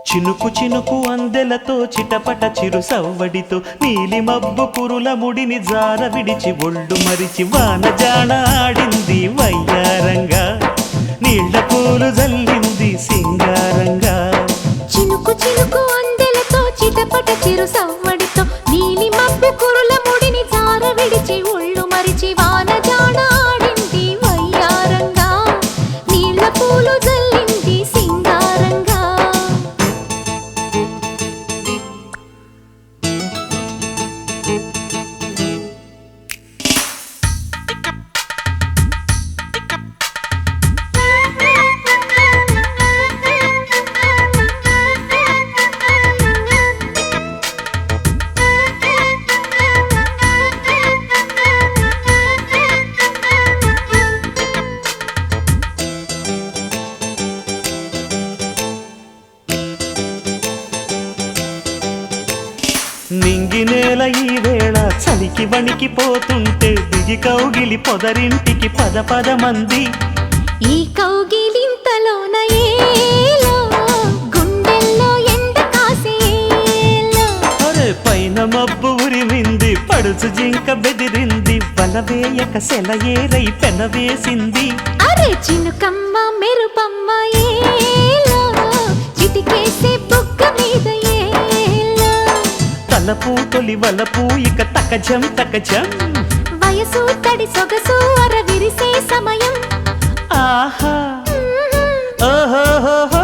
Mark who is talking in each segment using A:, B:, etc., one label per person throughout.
A: చినుకు చినుకు అందెలతో చిటపట చిరు సవ్వడితో నీలి మబ్బు కురుల ముడిని జార విడిచి ఒళ్ళు మరిచి వాన జాడ ఆడింది వయ్యారంగా నీళ్ల పూలు జల్లింది సింగారంగా.
B: చినుకు చినుకు అందెలతో చిటపట చిరు సవ్వడితో నీలి మబ్బు కురుల ముడిని జార విడిచి ఒళ్ళు మరిచి వాన జాడ ఆడింది వయ్యారంగా నీళ్ల పూలు జల్లింది సింగారంగా.
A: నింగినేల ఈ వేళ చలికి వణికిపోతుంటే దిగి కౌగిలి పొదరింటికి పద పద మంది.
B: ఈ కౌగిలింతలోన ఏలో గుండెల్లో ఎండ కాసేలో.
A: అరే పైన మబ్బు ఉరిమింది పడుచు జింక బెదిరింది వలవేయక సెలయేరై పెనవేసింది.
B: అరే చినుకమ్మ మెరుపమ్మ ఏలో చిటికేసే బుగ్గ మీద ఏలో.
A: తలపు తొలి వలపు ఇక తకజం తకజం
B: వయసు తడి సొగసు అర విరిసే సమయం.
A: ఆహా ఓహోహోహో.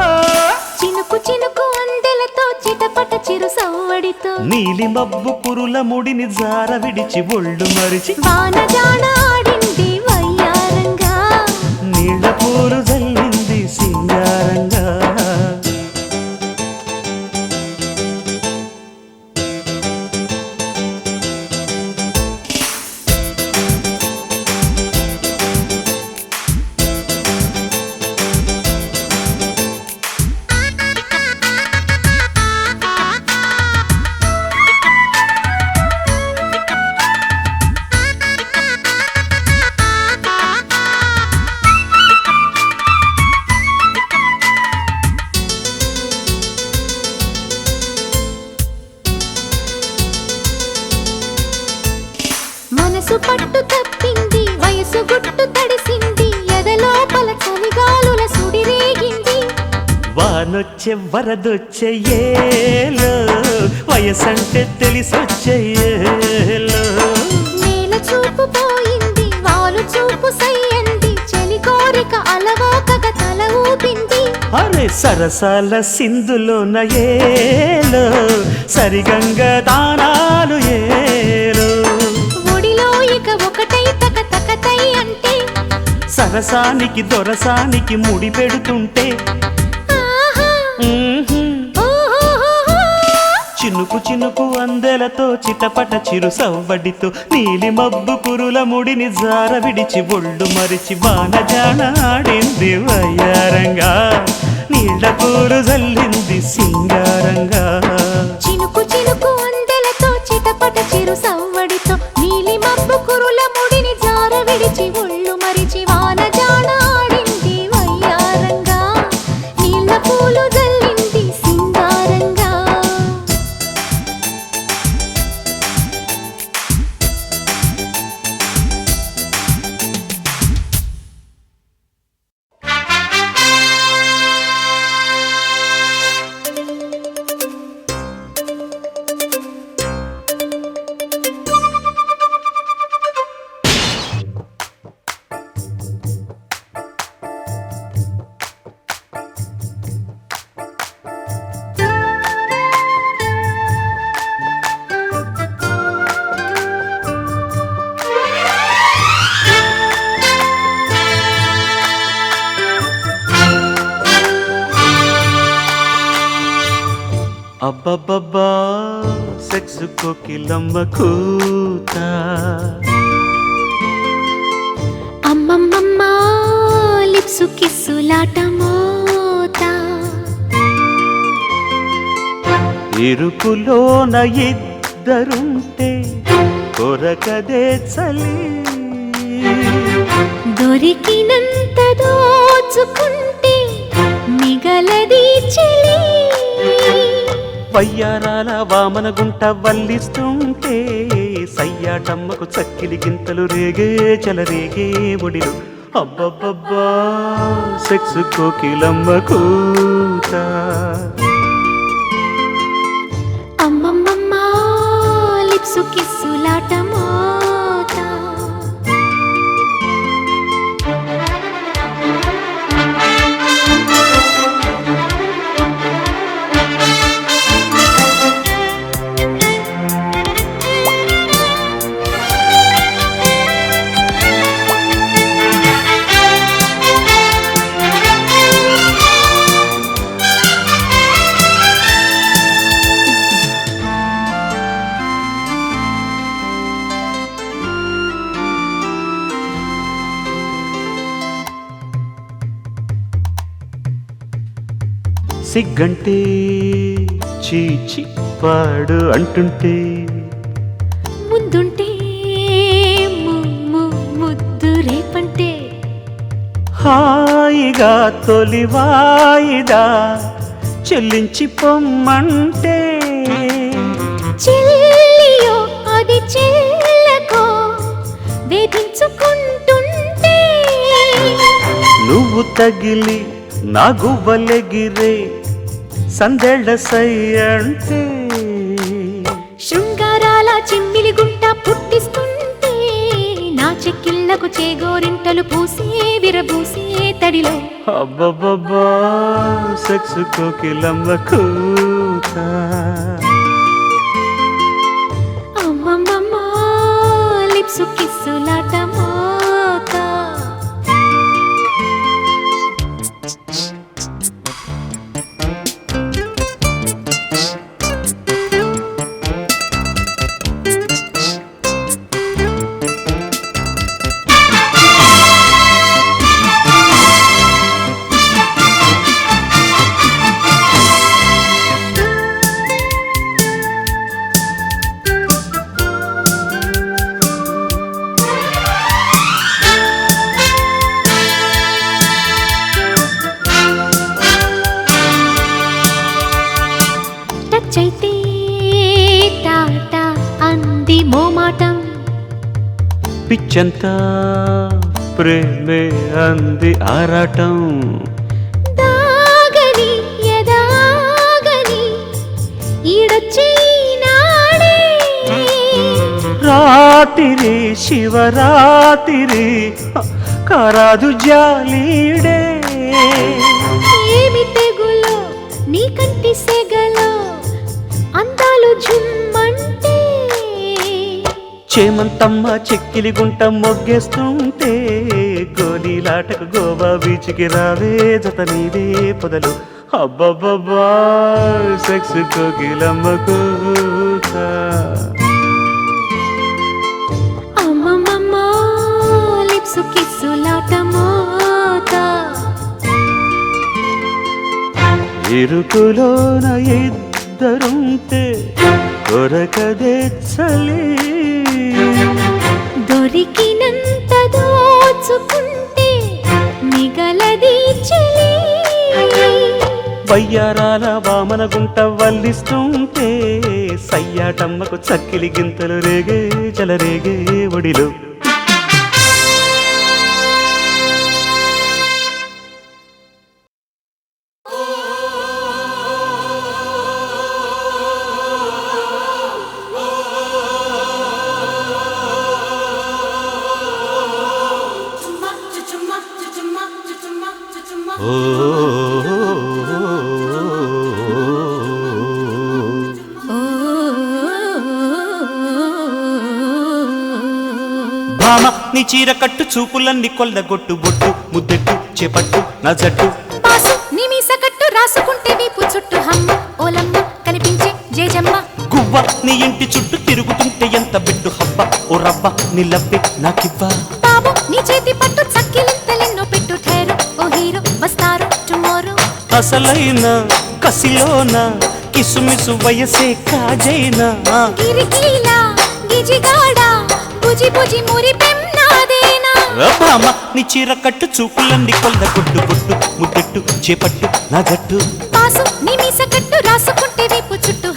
B: చినుకు చినుకు అందెలతో చిటపట చిరు సవ్వడితో
A: నీలి మబ్బు కురుల ముడిని జార విడిచి ఒళ్ళు మరిచి
B: వాన జాడ ఆడింది వయ్యారంగా
A: నీళ్ల పూలు జల్లింది సింగారంగా.
B: మనసు పట్టు తప్పింది వయసు గుట్టు తడిసింది ఎదలోపల చలిగాలుల సుడిరేగింది.
A: వానొచ్చే వరదొచ్చే ఏలో వయసంటే తెలిసొచ్చే ఏలో.
B: నేల చూపు పోయింది వాలు చూపు సయ్యంది చలి కోరిక అలవోకగా తల ఊపింది.
A: అరే సరసాల సింధులోన ఏలో సరిగంగ తానాలు ఏలో.
B: ఒడిలో ఇక ఒకటై తక తకతై అంటే
A: సరసానికి దొరసానికి ముడి పెడుతుంటే
B: ఆహా ఓహోహోహో.
A: చినుకు చినుకు అందెలతో చిటపట చిరు సవ్వడితో నీలి మబ్బు కురుల ముడిని జార విడిచి ఒళ్ళు మరిచి వాన జాన ఆడింది వయ్యారంగా నీళ్ల పూలు జల్లింది సింగారంగా.
B: చినుకు చినుకు అందెలతో చిటపట చిరు సవ్వడితో నీలి మబ్బు కురుల ముడిని జార విడిచి ఒళ్ళు మరిచి వాన జాడ ఆడింది వయ్యారంగా నీళ్ల పూలు జల్లింది సింగారంగా.
A: అబ్బబ్బబ్బా సెక్స్ కోకిలమ్మ కూత.
B: అమ్మమ్మమ్మ లిప్సు కిస్సులాట మోత.
A: ఇరుకులోన ఇద్దరుంటే కొరకదే చలి
B: దొరికినంత దోచుకున్న
A: వయ్యారాల వామన గుంట వల్లిస్తుంటే సయ్యాటమ్మకు చక్కిలి గింతలు రేగే చలరేగే ఒడిలు అబ్బబ్బబ్బా సెక్స్ కోకిలమ్మ కూత
B: అమ్మమ్మమ్మ లిప్సు కిస్సులాట మోత
A: సిగ్గంటే చీచి పాడు అంటుంటే
B: ముందుంటే ముద్దు రేపంటే
A: హాయిగా తొలి వాయిదా చెల్లించి పొమ్మంటే
B: చెల్లియో అది చెల్లకో వేధించుకుంటుంటే
A: నువ్వు తగిలి నా గువ్వలెగిరే సందెళ్ళ సై అంటే
B: శృంగారాల చిమ్మిలి గుంట పుట్టిస్తుంటే నా చెక్కిళ్లకు చేగోరింటలు పూసే విరబూసే తడిలో
A: అబ్బబ్బబ్బా సెక్స్ కోకిలమ్మ కూత
B: అమ్మమ్మమ్మ లిప్సు కిస్సులాట మోత చైతే టాటా అంది మోమాటం
A: పిచ్చంతా ప్రేమే అంది ఆరాటం
B: దాగని ఎదాగని ఈడొచ్చి నాడే
A: రాత్రి శివరాత్రి కారాదు జాలీడే
B: ఏమి తెగులో నీ కంటి సెగలో అందాలు జుమ్మంటే
A: చేమంతమ్మ చెక్కిలి గుంట మొగ్గేస్తుంటే గోలీలాటకు గోవా బీచ్కి రావే జత నీదే పొదలు అబ్బబ్బబ్బా సెక్స్ కోకిలమ్మ కూత
B: అమ్మమ్మమ్మ లిప్సు కిస్సులాట మోత
A: ఇరుకులోన ఇద్దరుంటే కొరకదే చలి
B: దొరికినంత దోచుకుంటే మిగలది చెలి
A: వయ్యారాల వామన గుంట వల్లిస్తుంటే సయ్యాటమ్మకు చక్కిలి గింతలు రేగే చలరేగే ఒడిలో భామ నీ చీర కట్టు చూపులన్నీ కొల్లగొట్టు బొట్టు ముద్దెట్టు చేపట్టు నా జట్టు
B: పాసు నీ మీస కట్టు రాసుకుంటే వీపు చుట్టూ హమ్మ ఓలమ్మ కనిపించే జేజమ్మ
A: గువ్వ నీ ఇంటి చుట్టూ తిరుగుతుంటే ఎంత బిడ్డు హబ్బ ఓ రవ్వ నీ లవ్వే నాకివ్వ
B: బాబు నీ చేతి పట్టు చక్కిలింతలెన్నో పెట్టు ఠేరు ఓ హీరో వస్తారు టుమారో
A: అసలైన కసిలోన కిసుమిసు వయసే కాజైనా
B: గిరికీలా గిజిగాడా బుజి బుజి మురి పెన్నాదేనా
A: భామ నీ చీర కట్టు చూపులన్నీ కొల్లగొట్టు బొట్టు ముద్దెట్టు చేపట్టు నా జట్టు
B: పాసు నీ మీస కట్టు రాసుకుంటే వీపు చుట్టూ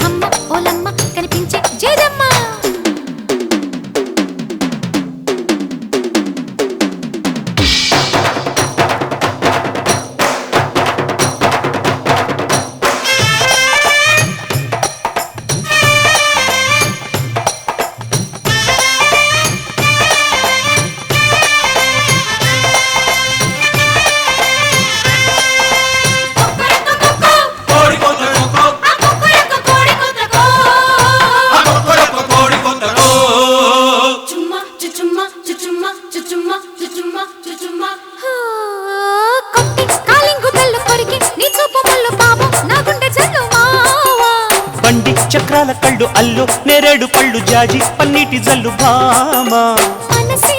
A: వరసాల కళ్ళు అల్లు నేరేడు పళ్ళు జాజి పన్నీటి జల్లు భామ
B: మనసే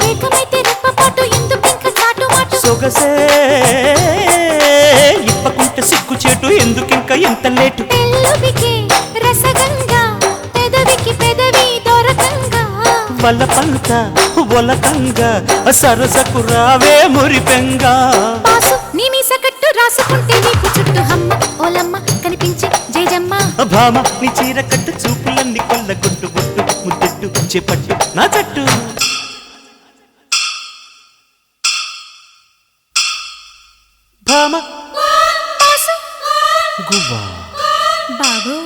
B: ఏకమైతే రెప్పపాటు ఎందుకింక చాటుమాటు
A: సొగసే ఇప్పకుంటే సిగ్గు చేటు ఎందుకింక ఎంత లేటు
B: పెళ్ళుబికే రసగంగా పెదవికి పెదవి దొరకంగా
A: వల్లపంత ఒలకంగా సరసకు రావే మురిపెంగా
B: పాసు నీ మీస కట్టు రాసుకుంటే వీపు చుట్టూ హమ్మ ఓలమ్మ కనిపించే జయజమ్మ
A: భామ నీ చీర కట్టు చూపులన్నీ కొల్ల గుట్టు గుట్టు ముద్దెట్టు చేపట్టు నా జట్టు భామ
B: పాసు
A: గువ్వా
B: బాబు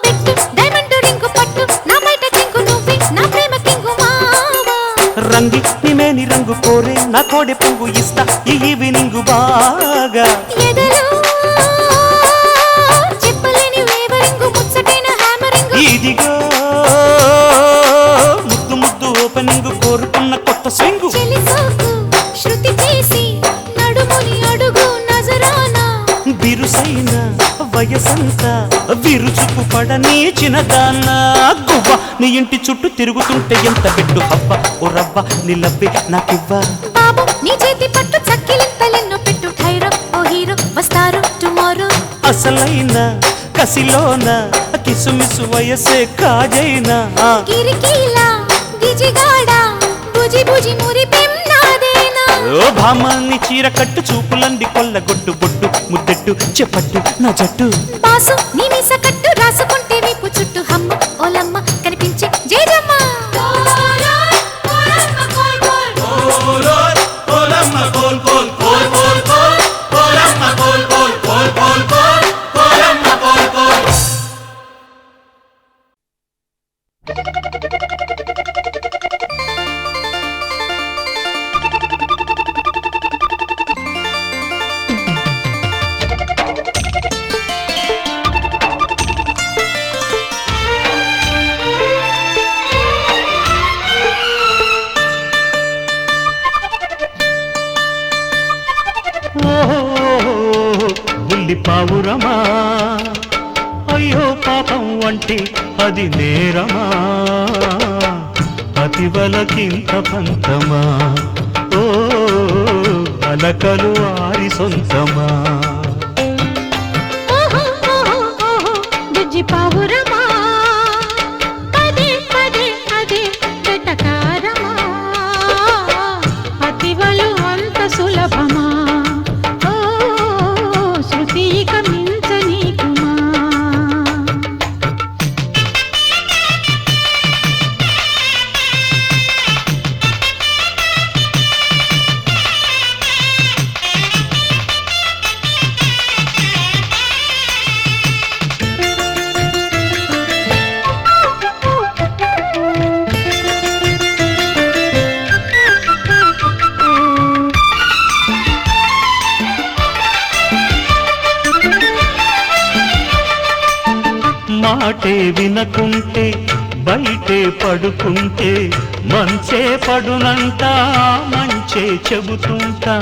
B: పెట్టు డైమండ్ రింగు పట్టు నా బయట కింగు నువ్వే నా ప్రేమ కింగు మావా
A: రంగి నిమేని రంగు కోరే నా కోడె పువ్వు ఇస్తా ఈ ఈవినింగ్ బాగా
B: ఎదలో చెప్పలేని వేవరింగు ముచ్చటైన హ్యామరింగు
A: ఇదిగో ముద్దు ముద్దు ఓపెనింగ్ కోరుకున్న కొత్త స్వింగు
B: చెలిసోకు శృతి చేసి నడుముని అడుగు నజరానా
A: బిరుసైన వయసంతా విరుచుకు పడని చిన్నదాన్న గువ్వ నీ ఇంటి చుట్టూ తిరుగుతుంటే ఎంత పెట్టు హవ్వ ఓ రవ్వ నిలవ్వే నాకివ్వ
B: బాబు నీ చేతి పట్టు చక్కిలింతలెన్నో పెట్టు ఠైరో ఓ హీరో వస్తారు టుమారో
A: అసలైన కసిలోన కిసుమిసు వయసే కాజైనా
B: గిరికీలా గిజిగాడా బుజి బుజి మురిపెం నాదేనా
A: ఓ భామాన్ని చీర కట్టు చూపులంది కొల్ల గొట్టు బొట్టు ముద్దెట్టు చెప్పట్టు నా జట్టు
B: పాసు నీ మీస కట్టు రాసుకుంటే వీపు చుట్టూ హమ్మ ఓలమ్మ కనిపించే జయజమ్మ
A: బుల్లి పావురమా అయ్యో పాపం అంటే అది నేరమా అతివలకింత పంతమా ఓ అలకలు ఆరి సొంతమా
B: బుజ్జి పావురమా పదే పదే అదే వెటకారమా అతివలు అంత సులభమా ఓ శృతి ఇక మించనీకుమా
A: మాటే వినకుంటే బయటే పడుకుంటే మంచే పడునంట మంచే చెబుతుంటా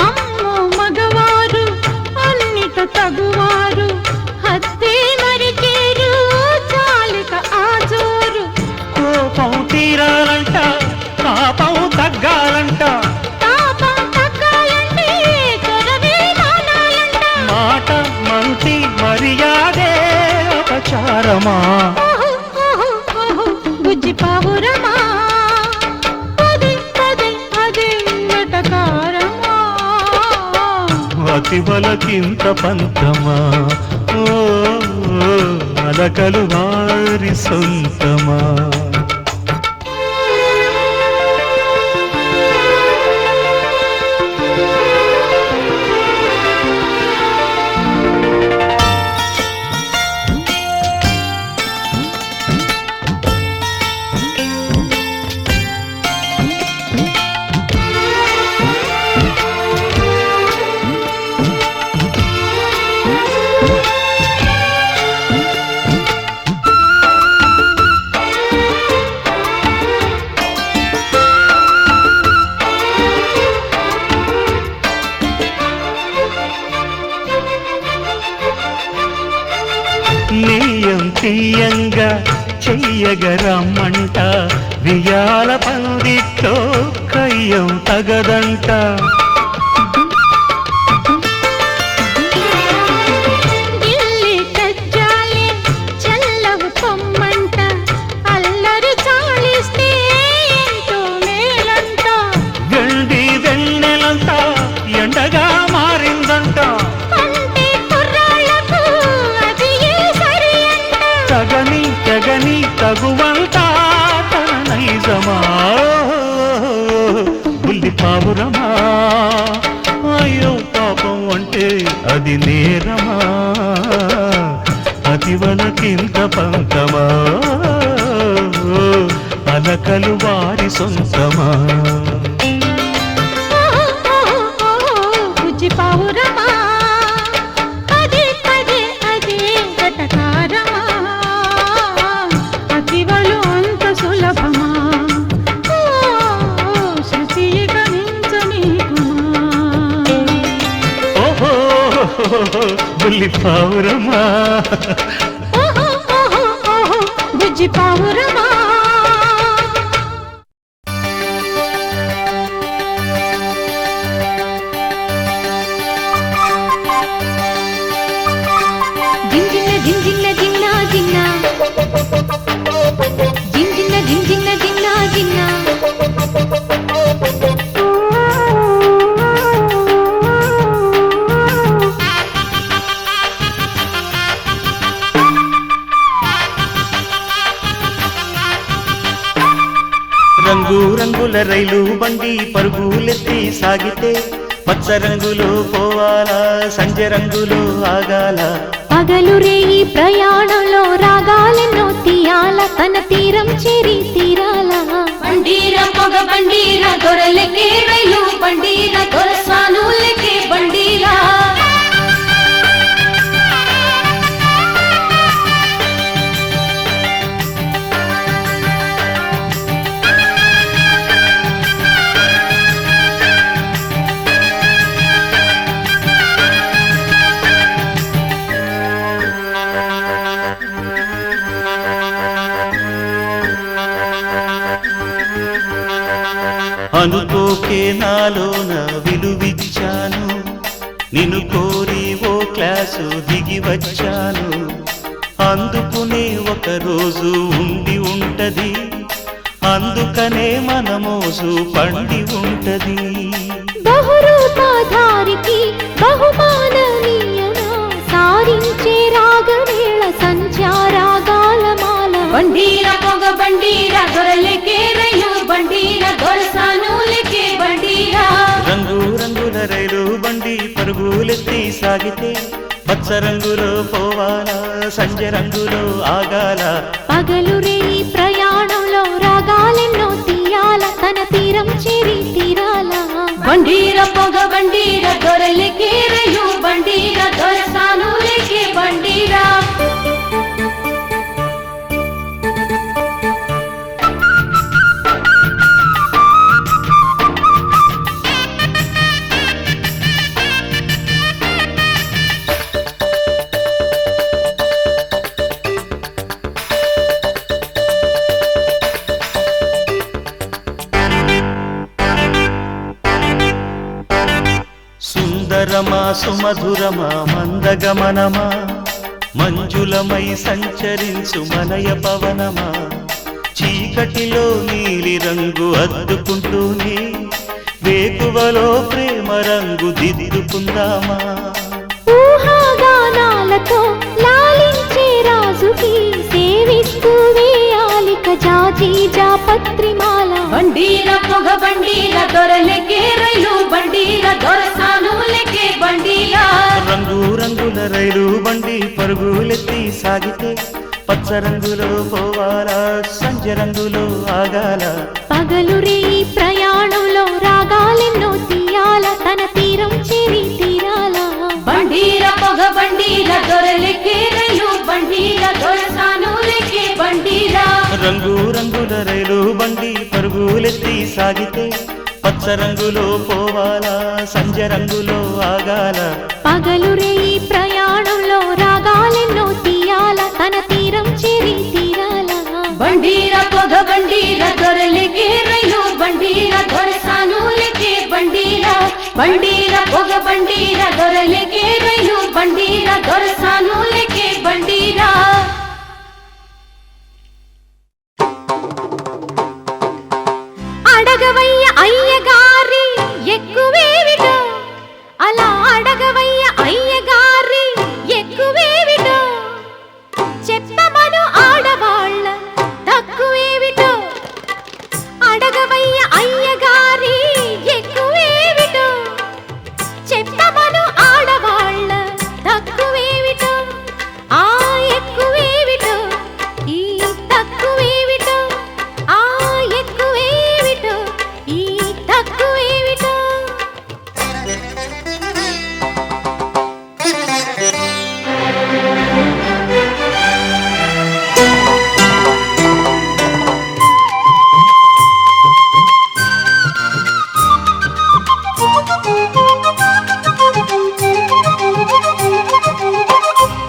B: అమ్మో మగవారు అన్నిట తగువారు హత్తే మరిచేరు చాలిక ఆజోరు
A: కోపం తీరాలంట పాపం తగ్గాలంట
B: తాపం తగ్గాలంటే చొరవే మానాలంట
A: మాట మంచి మర్యాదే అపచారమా
B: బుజ్జి పావురమా పదే పదే అదే వెటకారమా
A: అతివలకింత పంతమా ఓ అలకలు వారి సొంతమా నెయ్యం తీయంగా చెయ్యగరమ్మంట వియాల పందిట్లో కయ్యం తగదంట
B: గిల్లి కజ్జాలే చల్లవు పొమ్మంట అల్లరి చాలిస్తే ఎంతో మేలంట
A: గండి వెన్నెలంట ఎండగా మారిందంట
B: అంటే కుర్రాళ్ళకు అది ఏ సరి అంట
A: తగని తెగని తగువంట తన నైజమా బుల్లి పావురమా అయ్యో పాపం అంటే అది నేరమా అతివలకింత పంతమా అలకలు వారి సొంతమా
B: బుజ్జి పావురమా అదే అదే అదే గటకారమా అతివలు అంత సులభమా శృతి గణించనీకుమా
A: ఓహో బుల్లి పావురమా
B: బుజ్జి పావురమా జింజిన్న జింజిన్న జిన్నా జిన్నా జింజిన్న జింజిన్న జిన్నా జిన్నా
A: రంగు రంగుల రైలు బండి పరుగులెత్తి సాగితే పచ్చ రంగులో పోవాలా సంజ రంగులో ఆగాల
B: పగలు రేయి ప్రయాణంలో రాగాలెన్నో తీయాల తన తీరం చేరి తీరాల బండీర పొగ బండీర దొరలకే రైలు బండీర దొరస్వానులకే బండీరా
A: అనుకోకే నాలోన విలువిచ్చాను నిన్ను కోరి ఓ క్లాసు దిగి వచ్చాను అందుకునే ఒక రోజు ఉండి ఉంటది అందుకనే మన మోజు పండి ఉంటది
B: బహురూపాధారికి బహుమాననీయన సారించే రాగవేళ సంచారాగాల మాల బండీర పొగ బండీర దొరలకే రైలు బండీర దొరసానులకే బండీరా
A: రంగు రంగుల రైలు బండి పరుగులెత్తి సాగితే పచ్చ రంగులో పోవాలా సంజ రంగులో ఆగాల
B: పగలు రేయి ప్రయాణంలో రాగాలెన్నో తీయాల తన తీరం చేరి తీరాల బండీర పొగ బండీర దొరలకే రైలు బండీర దొరసానులకే బండీరా
A: సుందరమా సుమధురమా మందగమనమా మంజులమై సంచరించు మనయ పవనమా చీకటిలో నీలి రంగు అద్దుకుంటూనే వేకువలో ప్రేమ రంగు దిద్దుకుందామా
B: ఊహాగానాలతో లాలించే రాజుకి సేవిస్తూ వేయాలిక జాజీ జాపత్రిమాల బండీర పొగ బండీర దొరలకే రైలు బండీర దొరసానులకే బండీరా
A: రంగు రంగుల రైలు బండి పరుగులెత్తి సాగితే పచ్చ రంగులో పోవాలా సంజ రంగులో ఆగాల
B: పగలు రేయి ప్రయాణంలో రాగాలెన్నో తీయాల తన తీరం చేరి తీరాల బండీర పొగ బండీర దొరలకే రైలు బండీర దొరసానులకే బండీరా
A: రంగు రంగుల రైలు బండి పరుగులెత్తి సాగితే పచ్చ రంగులో పోవాలా సంజ రంగులో ఆగాల
B: పగలు రేయి ప్రయాణంలో రాగాలెన్నో తీయాల బండీరా పొగ బండీరా దొరలేకే రైలు బండీరా దొరసాను లేకే బండీరా అడగవయ్య అయ్యగారి ఎక్కువేవిటో అలా అడగవయ్య అయ్యగారి ఎక్కువేవిటో చెప్పమను ఆడవాళ్ళ తక్కువేవిటో అడగవయ్య అయ్యగారి ఎక్కువేవిటో చెప్పమను ఆడవాళ్ళ తక్కువేవిటో ఆ ఎక్కువేవిటో ఈ తక్కువేవిటో ఆ ఎక్కువేవిటో ఈ తక్కువేవిటో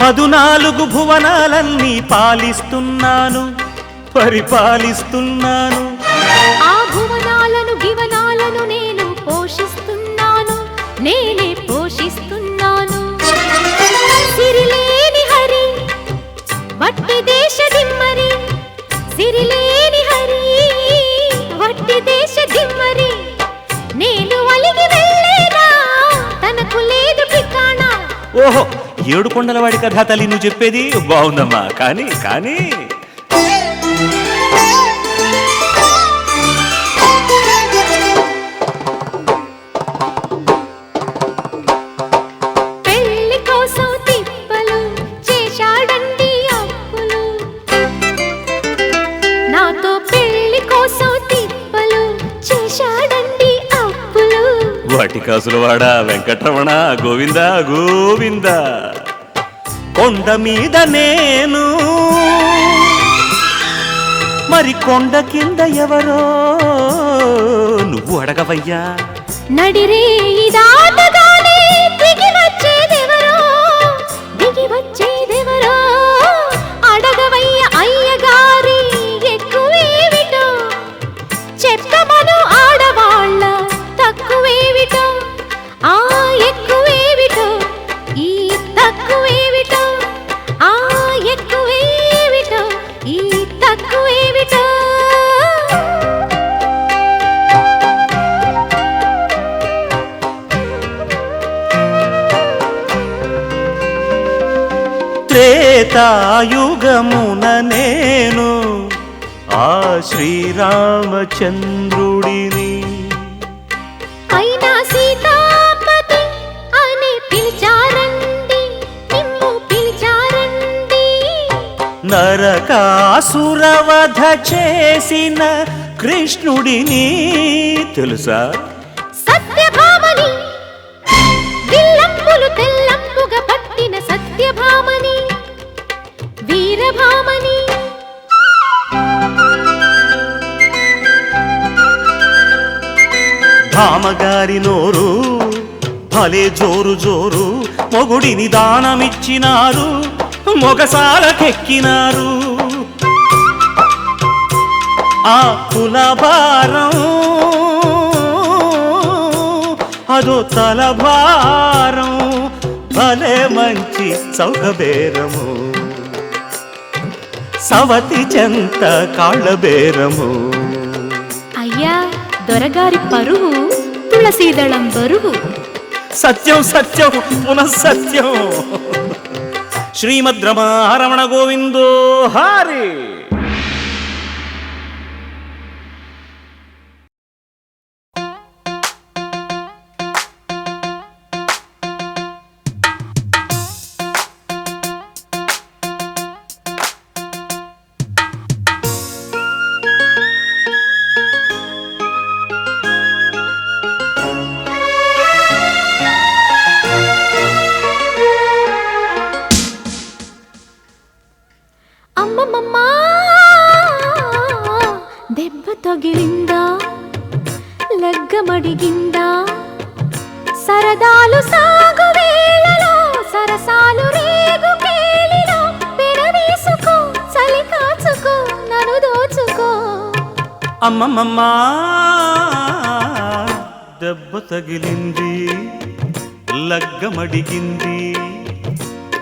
A: పదునాలుగు భువనాలన్నీ పాలిస్తున్నాను పరిపాలిస్తున్నాను
B: ఆ భువనాలను గివనాలను నేను పోషిస్తున్నాను నేనే పోషిస్తున్నాను సిరిలేని హరి వట్టి దేశ దిమ్మరి సిరిలేని హరి వట్టి దేశ దిమ్మరి నేను అలిగి వెళ్ళేనా తనకు లేదు ఠికాణా
A: ఓహో ఏడు కొండలవాడి కథ తల్లి నువ్వు చెప్పేది బాగుందమ్మా కానీ కానీ
B: పెళ్లి కోసం తిప్పలు చేశాడండి అప్పులు నాతో పెళ్లి కోసం తిప్పలు చేశాడండి అప్పులు
A: వాటి కాసులవాడ వెంకటరమణ గోవింద గోవింద కొండ మీద నేను మరి కొండ కింద ఎవరో నువ్వు అడగవయ్యా
B: నడిరే దాటగానే దిగి వచ్చేదెవరో దిగి వచ్చేదెవరో అడగవయ్య అయ్యగారి ఎక్కువేవిటో చెప్పమను ఆడవాళ్ళ తక్కువేవిటో ఆ ఎక్కువేవిటో ఈ తక్కువేవిటో ఆ ఎక్కువేవిటో ఈ తక్కువేవిటో
A: త్రేతాయుగమున నేను ఆ శ్రీరామచంద్రుడిని
B: అయినా సీతాపతి అని పిలిచారండి నిమ్ము పిలిచారండి
A: నరకాసురవధ చేసిన కృష్ణుడిని తెలుసా
B: సత్యభామని విల్లంబులు తెల్లంబుగా పట్టిన సత్యభామని వీరభామని
A: భామగారి నోరు భలే జోరు జోరు మొగుడిని దానమిచ్చినారు మొగసాలకెక్కినారు ఆ కులభారం అదో తలభారం భలే మంచి సౌకబేరము సవతి చెంత కాళ్ళబేరము
B: అయ్యా దొరగారి పరువు తులసీదళం బరువు
A: సత్యం సత్యం పునఃసత్యం శ్రీమద్ రమణ గోవిందో హారి
B: అమ్మమ్మమ్మా దెబ్బ తగిలిందా లగ్గమడిగిందా సరదాలు సాగు వేళలో సరసాలు రేగు కేళిలో పెనవేసుకో చలి కాచుకో నన్ను దోచుకో
A: అమ్మమ్మమ్మా దెబ్బ తగిలింది లగ్గమడిగింది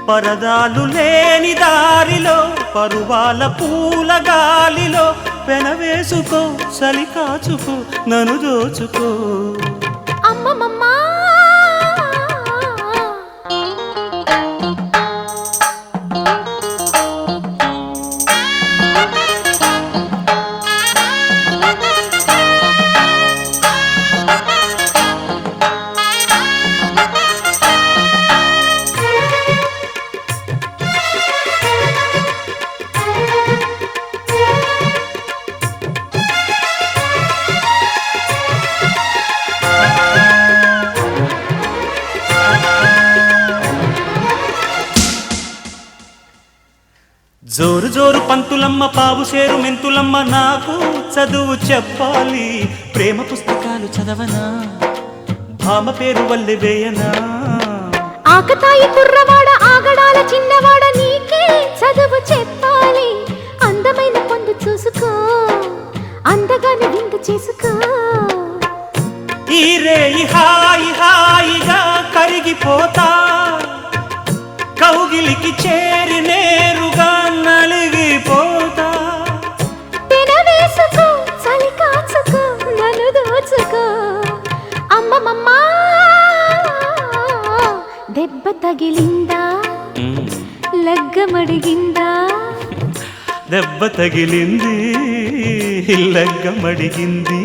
A: పరదాలు లేని దారిలో పరువాల పూల గాలిలో పెనవేసుకో చలి కాచుకో నన్ను దోచుకో
B: అమ్మమ్మమ్మా
A: జోరు జోరు పంతులమ్మ పావు సేరు మెంతులమ్మ నాకు చదువు చెప్పాలి ప్రేమ పుస్తకాలు చదవనా భామ పేరు వల్లె వేయనా
B: ఆకతాయి కుర్రవాడ ఆగడాల చిన్నవాడ నీకే చదువు చెప్పాలి అందమైన పొందు చూసుకో అందగాని విందు చేసుకో
A: ఈ రేయి హాయి హాయిగా కరిగిపోతా కౌగిలికి చేరి నేరుగా నలిగిపోతా
B: పెనవేసుకో చలి కాచుకో నన్ను దోచుకో అమ్మమ్మమ్మా దెబ్బ తగిలిందా లగ్గమడిగిందా
A: దెబ్బ తగిలింది లగ్గమడిగింది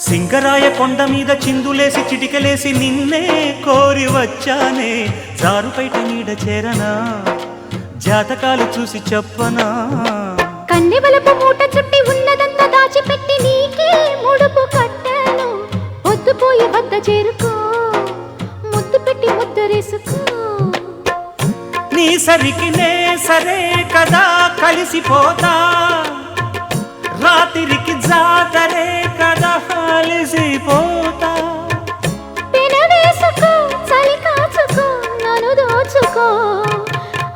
A: సింగరాయ కొండ మీద చిందులేసి చిటికలేసి నిన్నే కోరి వచ్చానే జారుపైట నీడ చేరనా జాతకాలు చూసి చెప్పనా
B: కన్నెవలపు మూట చుట్టి ఉన్నదంతా దాచిపెట్టి నీకే ముడుపు కట్టాను పొద్దుపోయి వద్ద చేరుకో ముద్దు పెట్టి ముద్దరేసుకో
A: నీ సరికి నే సరే కదా కలిసిపోతా రాత్రికి జాతరే కదా కలిసిపోతా
B: పెనవేసుకో చలి కాచుకో నన్ను దోచుకో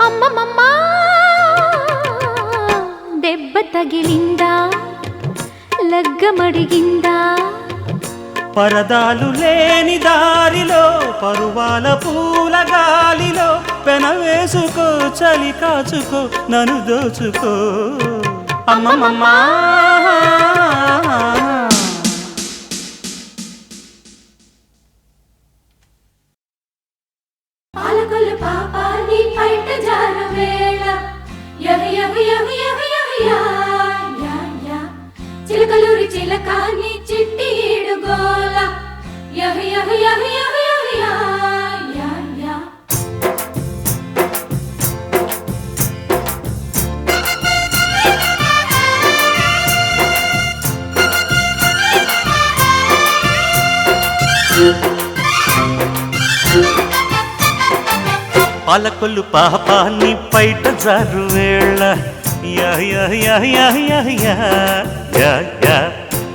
B: అమ్మమ్మమ్మా దెబ్బ తగిలిందా లగ్గమడిగిందా
A: పరదాలు లేని దారిలో పరువాల పూల గాలిలో పెనవేసుకో చలి కాచుకో నన్ను దోచుకో అమ్మమ్మమ్మా
B: పాలకొల్లు పాపాని పైట జార వేళ యహ యహ యహ యహ యహ యా యా యా చిలకలూరి చిలకాని చిట్టి ఏడుగోల యహ యహ యహ యహ యహ యా యా యా
A: పాలకొల్లు పాపాన్ని పైట జారు వేళ యా యా యా యా యా యా యా యా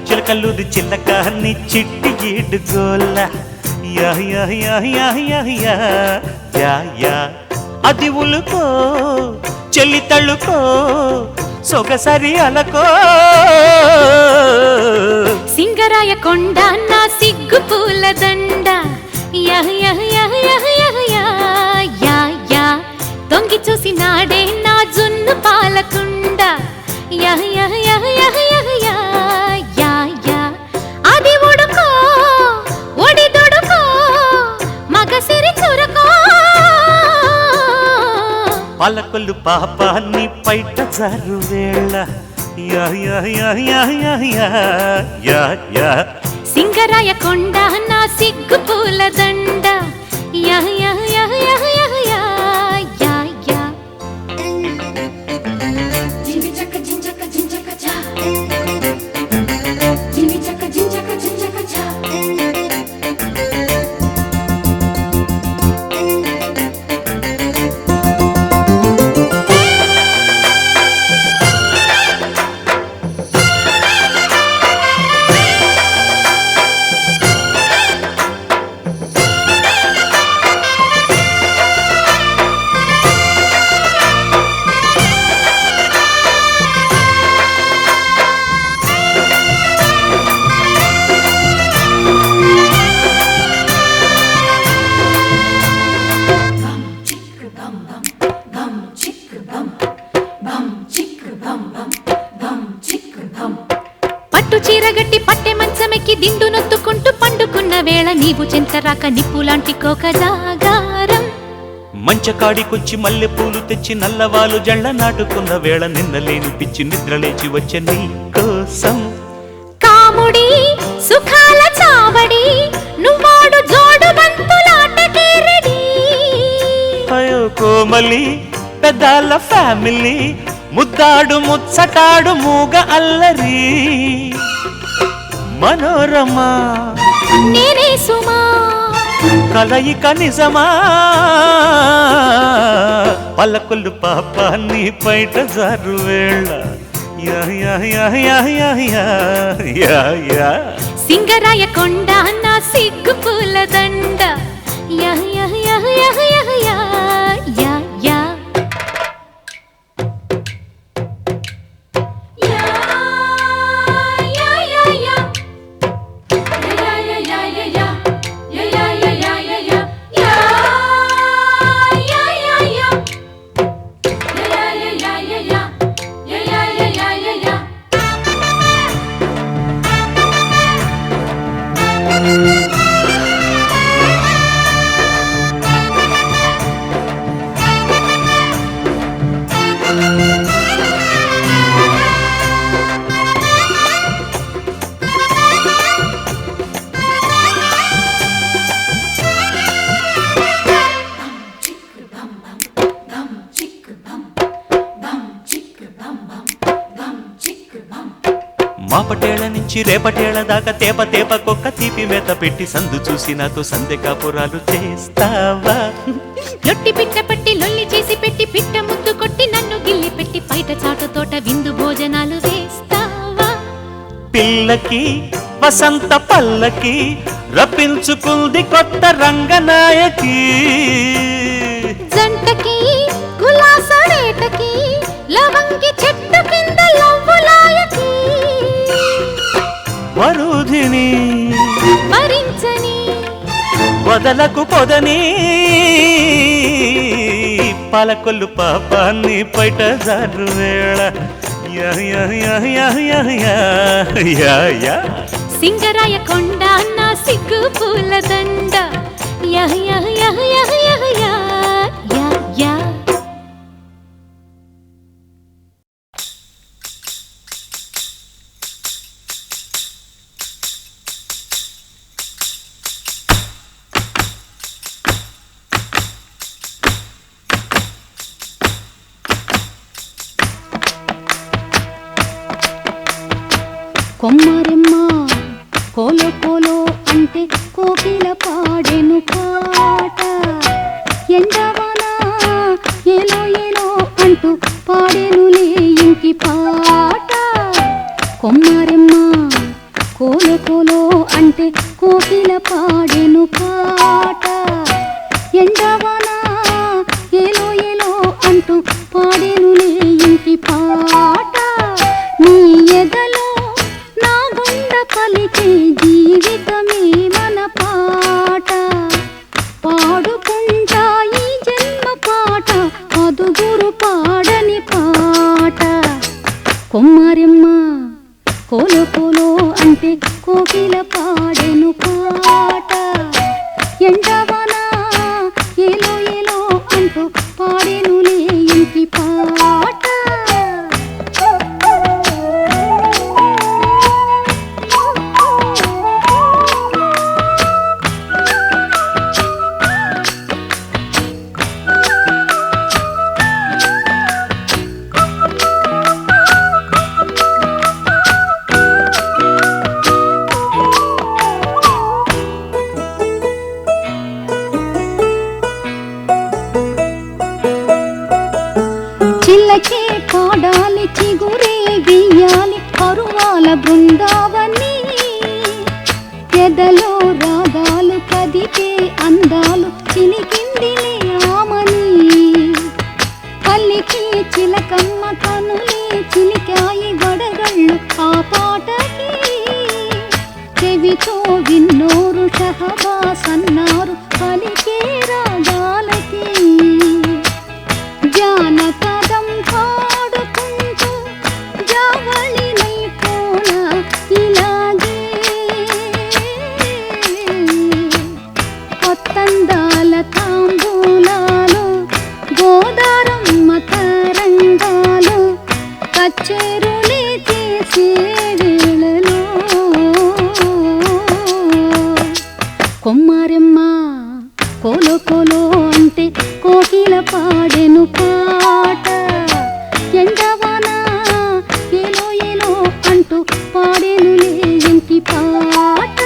A: చిలకల్లూరి చిల్లకాన్ని చిట్టి గీడుగోల యా యా యా యా యా యా యా యా అది ఉలుకో చెల్లి తళ్ళుకో సొగసరి అలకో
B: సింగరాయ కొండ నా సిగ్గు పూల దండ యహ యహ యహ యహ యహ యా యా యా తొంగి చూసి నాడే నా జున్ను పాలకుండ యహ యహ యహ యహ యహ యా యా యా అది ఉడుకో ఒడి దొడుకో మగసిరి చురకో
A: పాలకొల్లు పాపాన్ని పైట జారు వేళ యా యా యా యా యా యా యా యా
B: సింగరాయ కొండ నా సిగ్గు పూల దండ యహ యహ యహ యహ యహ యా యా యా జింగి చక్క జించక జించక చా జింగి చక్క జించక జించక చా పట్టు చీరగట్టి పట్టె మంచమెక్కి దిండు నొత్తుకుంటూ పండుకున్న వేళ నీవు చెంతరాక నిప్పులాంటి కోక జాగారం.
A: మంచకాడికొచ్చి మల్లె పూలు తెచ్చి నల్లవాలు జళ్ళ నాటుకున్న వేళ నిన్నలేని పిచ్చి నిద్రలేచి వచ్చే నీ కోసం.
B: కాముడి సుఖాల చావడి నువ్వాడు జోడు బంతులాటకే రెడీ.
A: అయ్యో కోమలి పెద్దాల ఫ్యామిలీ ముద్దాడు ముచ్చటాడు మూగ అల్లరి మనోరమా
B: నేనే సుమా
A: కలయిక నిజమా పల్లకొల్లు పాప నీ బయట జారు వేళ యా యా యా యా యా యా యా యా.
B: సింగరాయ కొండ నా సిగ్గు పూల దండ యా యా యా యా యా యా యా యా.
A: మాపటేళ్ల నుంచి రేపటేళ్ల దాకా తేప తేప కొక్క తీపి మేత పెట్టి సందు చూసి నాతో సందె కాపురాలు చేస్తావా.
B: లొట్టి పిట్ట పట్టి లొల్లి చేసి పెట్టి పిట్ట ముద్దు కొట్టి నన్ను గిల్లి పెట్టి బయట చాటు తోట విందు భోజనాలు వేస్తావా.
A: పిల్లకి వసంత పల్లకి రప్పించుకుంది కొత్త రంగనాయకి.
B: జంటకి గులాస రేటకి లవంగి చెట్టు కింద లవ్వులాయకి.
A: వరుధిని
B: వరించని
A: వదలకు పొదని పలకొల్లు పాపాన్ని బయట జారు వేళ యా యా యా యా యా యా యా యా.
B: సింగరాయ కొండ నా సిగ్గు పూల దండ యా యా యా యా యా యా యా యా.
C: కొమ్మరెమ్మ కోలో కోలో అంటే కోకిల పాడెను పాట. ఎండవాన ఏలో ఏలో అంటూ పాడెనులే ఇంకి పాట. కొమ్మరెమ్మ కోలో కోలో అంటే కోకిల పాడెను పాట. ఎండవాన ఏలో ఏలో అంటూ పాడెనులే ఇంకి పాట. నీ ఎదలో నా గుండ పలికే జీవితమే మన పాట. పాడుకుంటా ఈ జన్మ పాట అదుగురు పాడని పాట. కొమ్మరెమ్మ కోలో కోలో అంటే కోకిల పాడెను పాట. ఎండవన ఏలో ఏలో అంటూ పాడెనులే ఇంటి పాట. చిల్లకే పాడాలి చిగురే వెయ్యాలి పరువాల బృందావని. ఎదలో రాగాలు కదిపే అందాలు చిలికిందిలే ఆమని. పల్లికి చిలకమ్మ కనులే చిలికాయి వడగళ్ళు ఆ పాటకి. చెవితో విన్నోరు షహబాస్ అన్నారు పలికే రాగాలకి. జానపదం పాడుకుంటూ జావళినై కోన పాడెనులే ఎంకి పాట.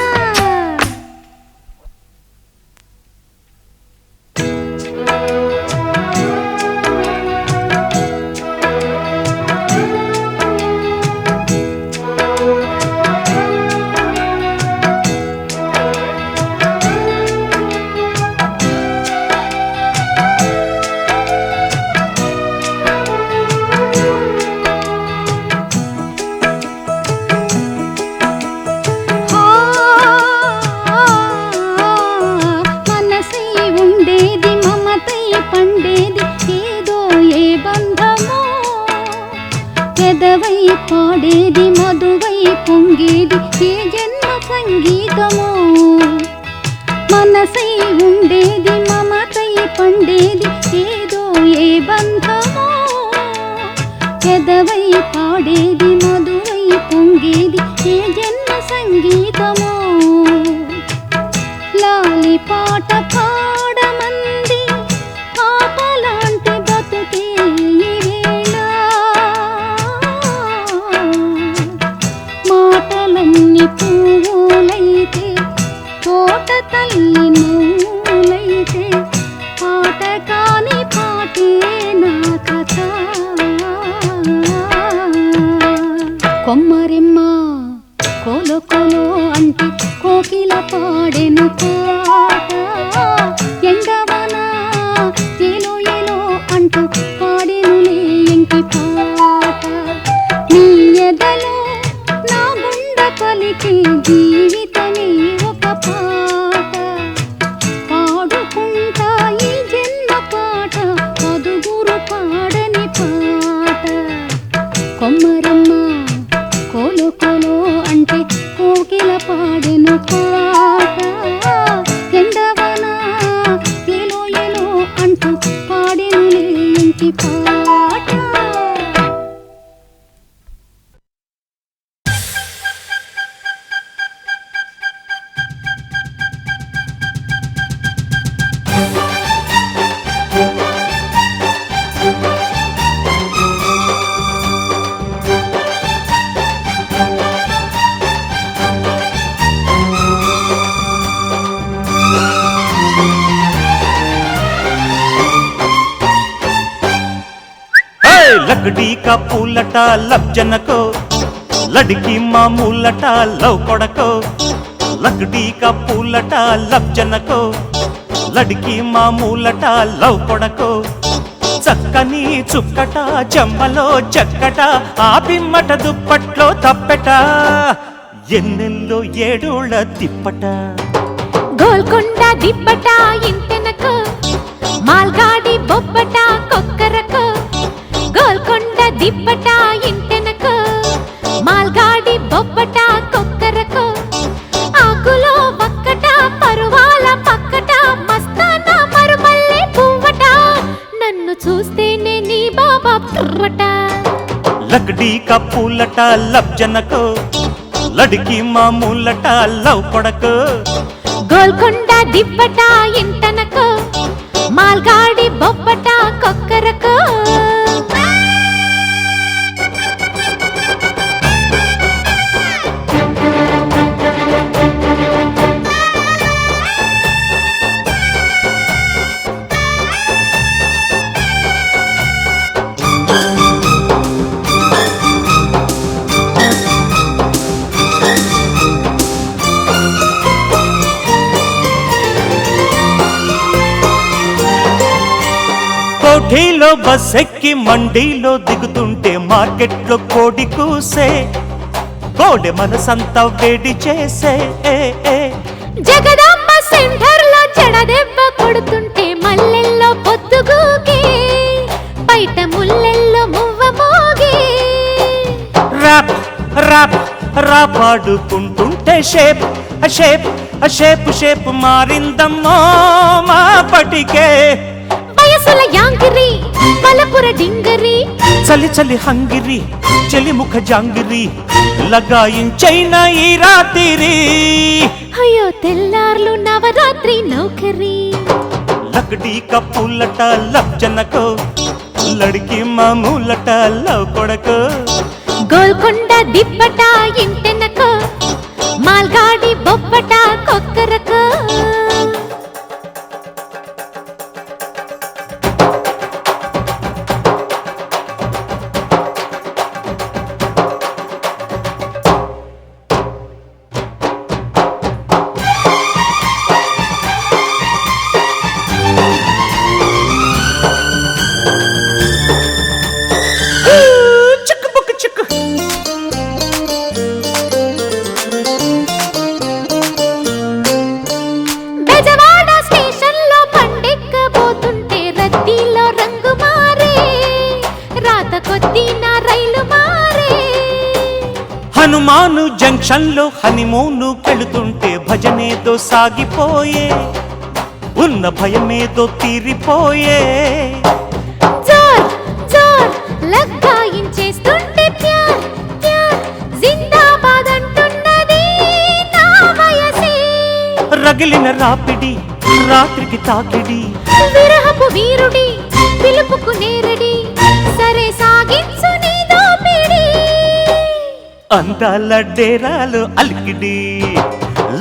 C: పెదవై పాడేది మధువై పొంగేది ఏ జన్మ సంగీతమో. మనసై ఉండేది మమతై పండేది ఏదో ఏ బంధమో. పెదవై పాడేది మధువై పొంగేది ఏ జన్మ సంగీతమో. లాలి పాట పాడమంది పాపలాంటి బతుకే ఈవేళ. మాటలన్నీ పువ్వులైతే తోట తల్లి నవ్వులైతే పాట కాని పాటే నా కథ. కొమ్మరెమ్మ కోలో కోలో అంటే కోకిల పాడెను పాట. ఎండవన ఏలో ఏలో అంటూ పాడెనులే ఎంకి పాట. నీ ఎదలో నా గుండె పలికి జీవితమే ఒక పాట. పాడుకుంటా ఈ జన్మ పాట పదుగురు పాడని పాట. కొమ్మరమ్మ కోలో కోలో అంటే కోకిల పాడెను పాట. ఎండవన ఏలో ఏలో అంటూ పాడెనులే ఎంకి పాట.
A: लकड़ी का पूलटा लब जनको लड़की मामूलटा लव पड़को. लकड़ी का पूलटा लब जनको लड़की मामूलटा लव पड़को. చక్కని చుక్కట జమ్మలో చక్కట ఆ బిమ్మట దుప్పట్లో తప్పెట ఎన్నెల్లో ఏడోళ్ళ తిప్పట.
B: గోల్కొండ దిబ్బట ఇంటెనకు మాల్గాడి బొబ్బట కొక్కరకు. గోల్కొండ దిబ్బట ఇంటెనకు మాల్గాడి బొబ్బట కొక్కరకు. ఆకులో వక్కట పరువాల పక్కట మస్తాన మరుమల్లె పువ్వట. నన్ను చూస్తేనే నీ బాబా పువ్వట.
A: लकड़ी का पूलटा लब जनको लड़की मामूलटा लव पड़को.
B: గోల్కొండ దిబ్బట ఇంటనకు మాల్గాడి బొబ్బట కొక్కరకు.
A: కోఠీలో బస్ ఎక్కి మండీలో దిగుతుంటే మార్కెట్లో కోడి కూసే. కోడి మనసంతా వేడి చేసే.
B: జగదాంబ సెంటర్ లో జడదెబ్బ కొడుతుంటే మల్లెల్లో పొద్దుగూకి బయట ముల్లెల్లో మువ్వ మోగి.
A: రాప్ రాప్ రాపాడుకుంటుంటే షేప్ షేప్ షేప్ షేప్ మారిందమ్మో మా పటికే.
B: వయసుల యాంగిరి బలపుర డింగరి
A: చలి చలి హంగిరి చలి ముఖ జాంగిరి లగాయించైనా ఈ రాత్రి.
B: అయ్యో తెల్లార్లు నవరాత్రి నౌకరి.
A: लकड़ी का पूलटा लब जनको लड़की मामूलटा लव पड़को.
B: గోల్కొండ దిబ్బట ఇంట
A: హనుమాను జంక్షన్ లో హనీమూను కెళుతుంటే భజనేదో సాగిపోయే ఉన్న భయమేదో తీరిపోయే
B: జోర్ జోర్ లగ్గాయించేస్తుంటే ప్యార్ ప్యార్ జిందాబాద్ అంటున్నది నా వయసే
A: రగిలిన రాపిడి రాత్రికి తాకిడి
B: విరహపు వీరుడి పిలుపుకు నేరడి సరే సాగించు నీ దోపిడి
A: అందాల డేరాలు అలికిడి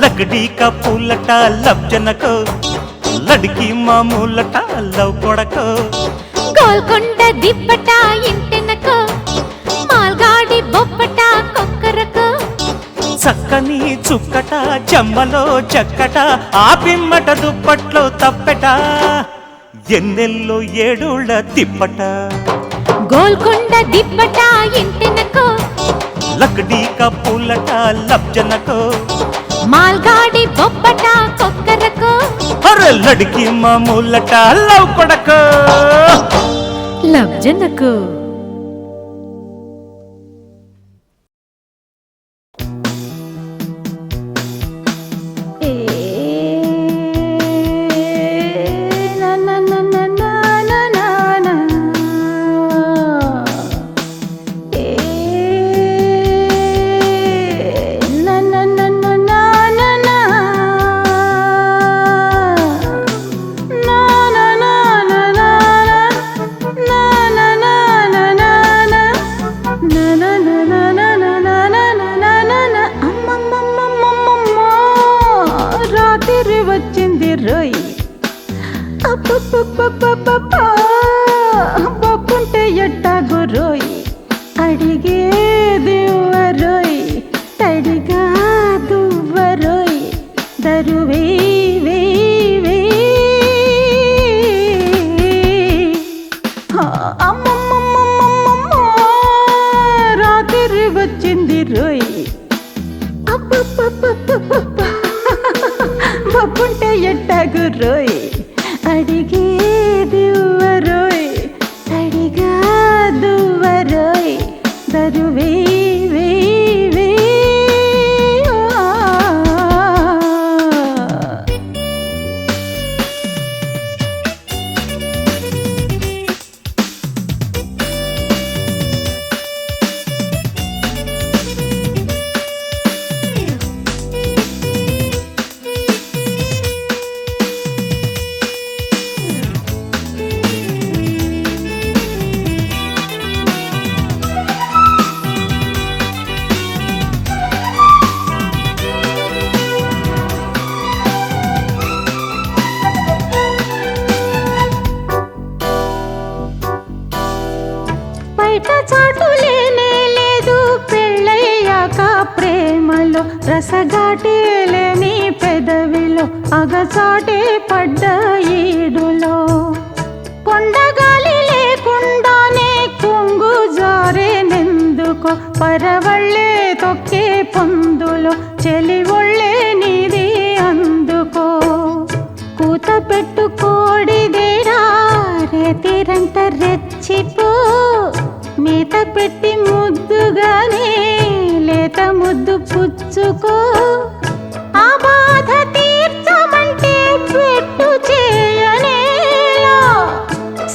A: లకడీ కా పూలట లబ్జనకో లడికి మామూలట లవ్ కొడకో
B: గోల్కొండ దిబ్బట ఇంటెనకో మాల్గాడి బొప్పట కొక్కరకో
A: చక్కని చుక్కట చెమ్మలో చెక్కట ఆ పిమ్మట దుప్పట్లో తప్పెట ఎన్నెల్లో ఏడుళ్ళ తిప్పట
B: గోల్కొండ దిబ్బట ఇంటెనకో
A: లకడీ కా పూలట లబ్జనకో
B: మాల్గాడి బొప్పట కొక్కరకో
A: అరే లడికి మామూలట లవ్ కొడకో
B: లబ్జనకో
C: బొక్కుంటే ఎట్టాగు రోయ్ అడిగేది రోయ్ తడిగా దువ్వరోయ్ దరువే అమ్మమ్మమ్మమ్మమ్మ రాత్రి వచ్చింది రోయ్ బొక్కుంటే ఎట్టాగు రోయ్ అడిగేది రోయ్ తడిగా దువ్వరోయ్ దరువే చాటులేనే లేదు పెళ్ళయ్యాక ప్రేమలో రసగాటే లేని పెదవిలో అగచాటే పడ్డ ఈడులో కొండగాలి లేకుండానే కొంగు జారేనెందుకో పరవళ్ళే తొక్కే పొందులో చెలి ఒళ్ళే నీది అందుకో కూత పెట్టుకోడిదేరా రేతిరంట రెచ్చిపో మేత పెట్టి ముద్దుగానే లేత ముద్దు పుచ్చుకో ఆ బాధ తీర్చమంటే పెట్టు చేయనేలా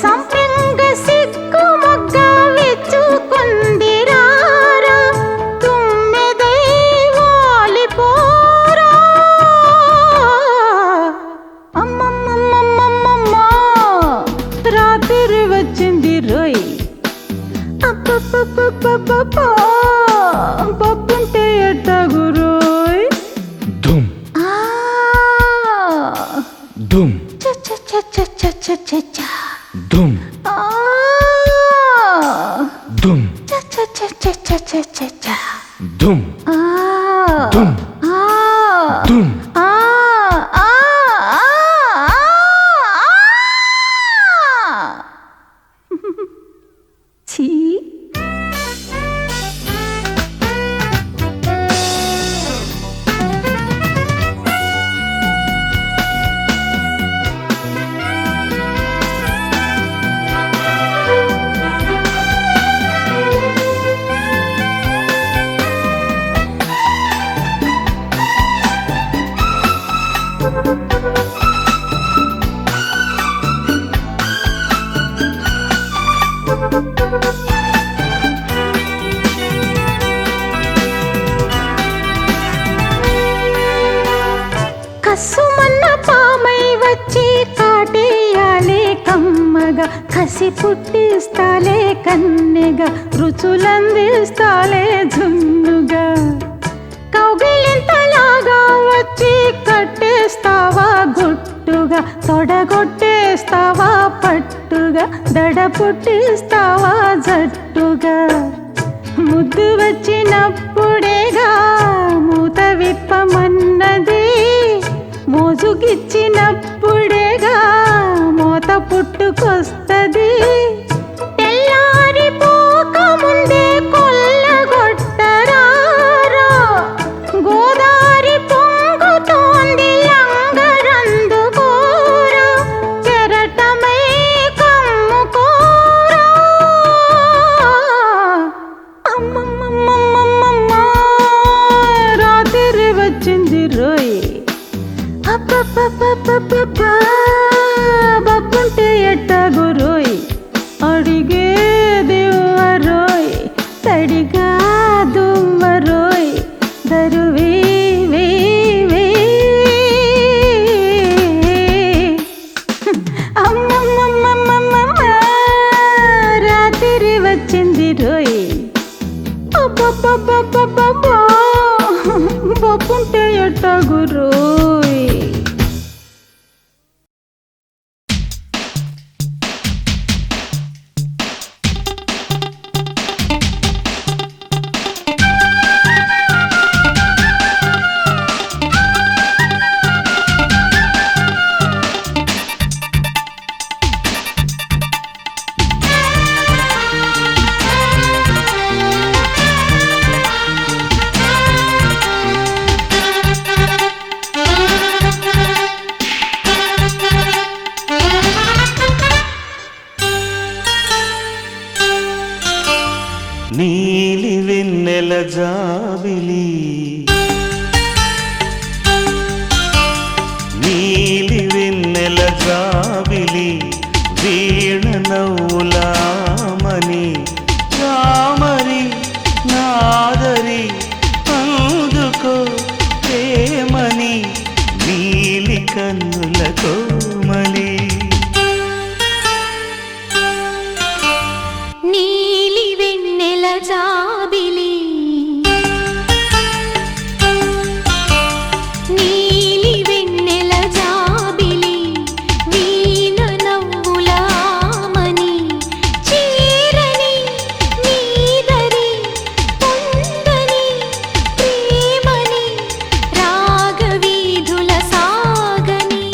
C: సంపంగ సిగ్గు మొగ్గ విచ్చుకుందిరారా తుమ్మెదై వాలిపోరా అమ్మమ్మమ్మమ్మమ్మ రాత్రి వచ్చింది రోయ్ పప్పుంటే ఎట్టాగు రోయ్
A: ధూమ్ ధూమ్ ధూమ్ ధూమ్ ధూమ్ ధూమ్ ధూమ్
C: ఛీ కస్సుమన్న పామై వచ్చి కాటేయాలే కమ్మగా కసి పుట్టిస్తాలే కన్నెగా రుచులందిస్తాలే జున్నుగా కౌగిలింతలాగా వచ్చి కట్టేస్తావా గుట్టుగా తొడగొట్టేస్తావా పట్టుగా దడ పుట్టిస్తావా జట్టుగా ముద్దు వచ్చినప్పుడేగా మూత విప్పమన్నది మోజుగిచ్చినప్పుడేగా మోత పుట్టుకొస్తది తెల్లారిపోక ముందే కొల్లగొట్టరారా గోదారి పొంగుతోంది లంగరందుకోరా చెరటమై కమ్ముకోరా అమ్మమ్మమ్మమ్మమ్మ రాత్రి వచ్చింది రోయ్ అబ్బబ్బబ్బబ్బబ్బా బబ్బుంటే ఎట్టగు రోయ్ అడిగే దివ్వరోయ్ తడిగా దువ్వరోయ్ దరువే వే వే అమ్మమ్మమ్మమ్మమ్మ రాత్రి వచ్చింది రోయ్ అబ్బబ్బబ్బబ్బబ్బా బబ్బుంటే ఎట్టగు రోయ్
A: నీలి వెన్నెల జాబిలి నీలి వెన్నెల జాబిలి వీణ నవ్వులామని రామరి నాదరి అందుకో ప్రేమని నీలి కన్నుల కోమలి
B: నీలి వెన్నెల జాబిలి నీలి వెన్నెల జాబిలి వీణ నవ్వులామని చీరని నీదరి పొందని ప్రేమని రాగవీధుల సాగని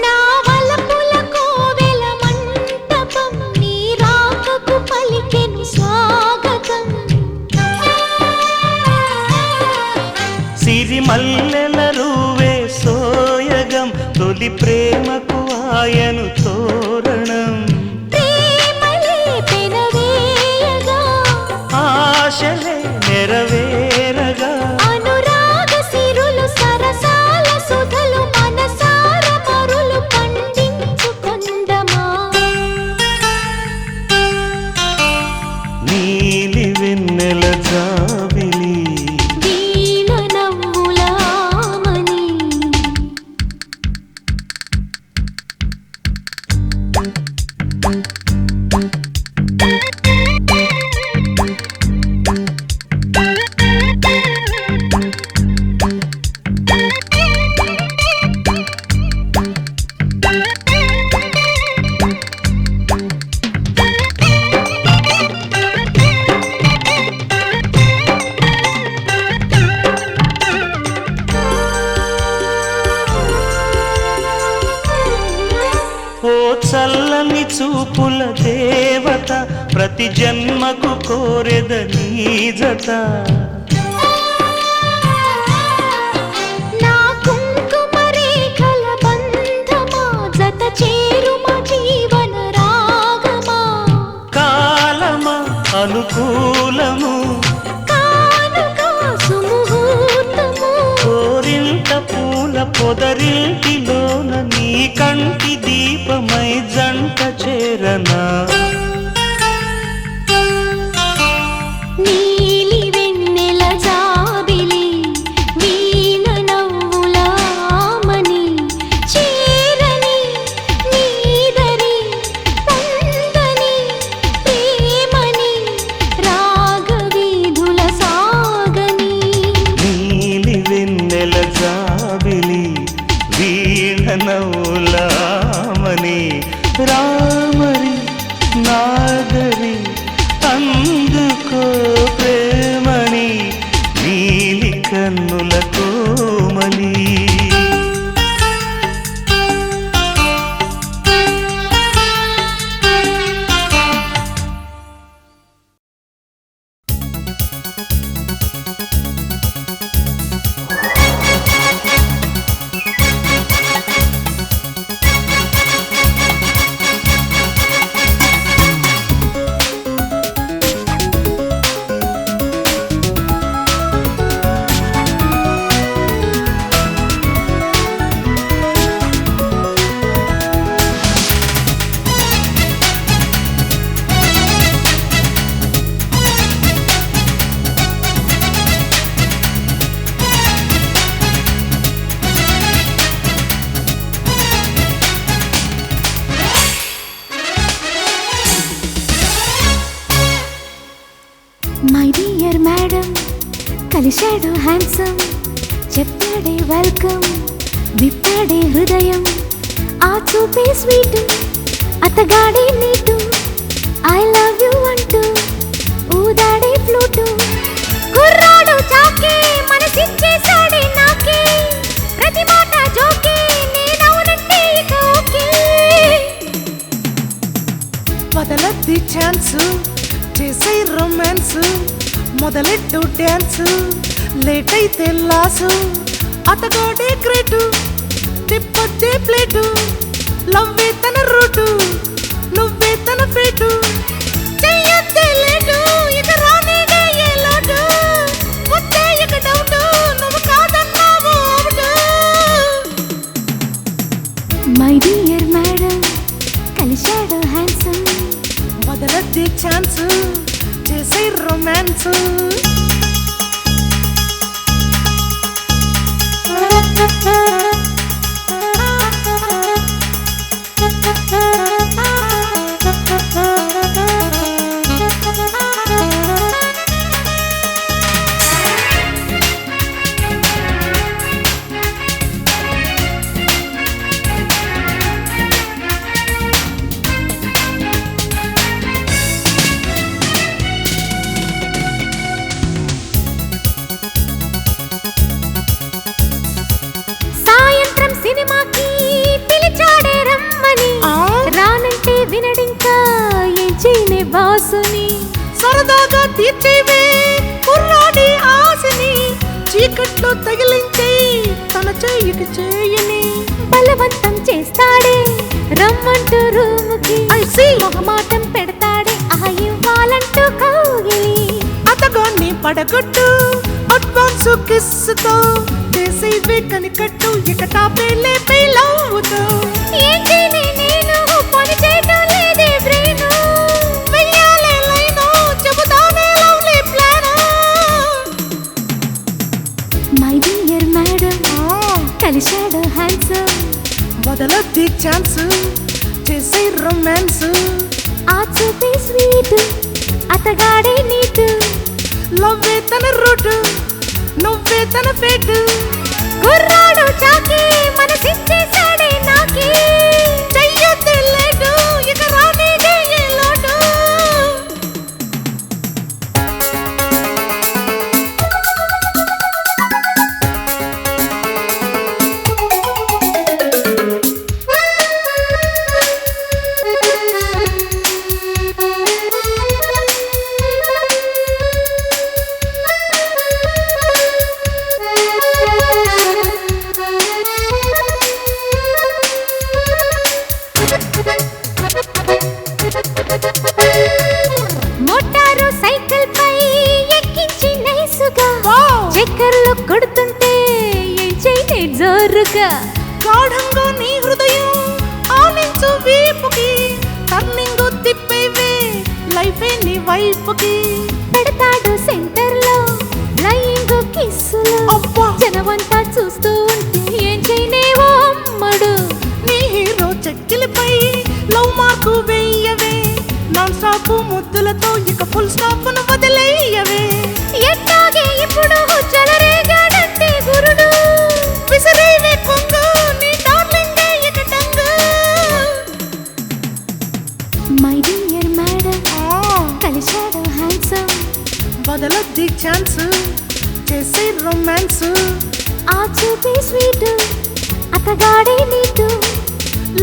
B: నా వలపుల కోవెల మంటపం నీ రాకకు పలికెను స్వాగతం
A: సిరిమల్లెల రూవే సోయగం తొలి ప్రేమకు ఆయను తోరణం
B: ప్రేమలే పెనవేయగా
A: ఆశలే నెరవేరగా
B: అనురాగ సిరులు సరసాల సుధలు మనసార మరులు పండించుకొందమా
A: నీలి వెన్నెల జాబిలి
B: వీణ నవ్వులామని
A: ఓ చల్లని చూపుల దేవత ప్రతి జన్మకు కోరెద నీ జత.
B: నా కుంకుమ రేఖల బంధమా జత చేరుమ జీవన రాగమా.
A: కాలమా అనుకూలము
B: కానుక సుముహూర్తము.
A: కోరింత పూల పొదరింటిలోన నీ కంటి దీపమై జంట చేరనా.
B: నీలి వెన్నెల జాబిలి వీణ నవ్వుల ఆమని. చేరని నీదరి పొందని ప్రేమని రాగవీధుల సాగని.
A: నీలి వెన్నెల జాబిలి వీణ నవ్వులామని రామరి నాగరి అందుకో ప్రేమని నీలి కన్నుల కోమలి.
B: మై డియర్ మేడం కలిశాడు హ్యాండ్సమ్. చెప్పాడే వెల్కమ్ విప్పాడే హృదయం. ఆ చూపే స్వీట్ అతగాడే నీటు. ఐ లవ్ యు అంటూ ఊదాడే ఫ్లూటు. కుర్రాడు చాకే మనసిచ్చేసాడే నాకే. ప్రతి మాట జోకే నేనవునంటే ఇక ఓకే.
C: వదలద్ది ఛాన్స్ చేసే రొమాన్స్. మొదలెట్టు డ్యాన్స్ లేట్ అయితే లాసు. అతగాడే గ్రేటు తిప్పొద్దే ప్లేటు. లవ్వే తన రూటు నువ్వే తన ఫేటు. చెయ్యొద్దే లేటు ఇక రానేదే ఏ లోటు. వద్దే ఇక డౌటు నువ్వు కాదన్నావు అవుటు.
B: మై డియర్ మేడం కలిశాడు హ్యాండ్సమ్.
C: వదలద్ది ఛాన్స్ చేసే రొమాన్స్.
B: సాయంత్రం సినిమాకి పిలిచాడే రమ్మని. రానంటే వినడింకా ఏం చేయనే బాసుని.
C: సరదాగా తీర్చేవే కుర్రాడి ఆశని. చీకట్లో తగిలించే తన చెయ్యికి చేయని.
B: బలవంతం చేస్తాడే రమ్మంటూ రూముకి. మొహమాటం పెడతాడే ఆహా ఇవ్వాలంటూ కౌగిలి.
C: అతగాన్ని పడగొట్టు అడ్వాన్స్ కిస్సుతో. చేసేవే కనికట్టు ఇక టాపేలే పేలవుతో.
B: ఏం చేయనే నేను పని చేయటం లేదే బ్రెయిను.
C: వెయ్యాలే లైను చెబుతానే lovely plan.
B: My dear madam కలిశాడు హ్యాండ్సమ్.
C: వదలొద్ది ఛాన్స్ చేసే రొమాన్స్.
B: ఆ చూపే స్వీట్ అతగాడే నీటు.
C: లవ్వే తన రూటు నువ్వే తన ఫేటు.
B: కుర్రాడు చాకే మనసిచ్చేసాడే నాకే.
C: చెయ్యొద్దే లేటు ఇక రానేదే ఏ లోటు.
B: మోటారు సైకిల్ పై ఎక్కించి నైసుగా
C: వావ్!
B: చక్కర్లు కొడుతుంటే ఏం చేయనే జోరుగా
C: గాఢంగా నీ హృదయం ఆనించు వీపుకి టర్నింగ్ తిప్పేవే లైఫే నీ వైపుకి
B: పెడతాడు సెంటర్ లో ఫ్లయింగ్ కిస్సులు
C: అబ్బా!
B: జనమంతా చూస్తూ ఉంటే ఏం చేయనేవో అమ్మడు
C: నీ హీరో చెక్కిలిపై లవ్ మార్కు వెయ్యవే నాన్ స్టాప్ ముద్దులతో ఇక ఫుల్ స్టాప్ ను వదిలేయవే
B: ఎట్టాగే ఇప్పుడు చెలరేగాడంటే గురుడు
C: విసిరేవే కొంగు నీ డార్లింగ్ ఇక టంగు
B: మై డియర్ మేడం కలిశాడు హ్యాండ్సమ్
C: వదలొద్ది ఛాన్స్ చేసే రొమాన్స్
B: ఆ చూపే స్వీట్ అతగాడే నీటు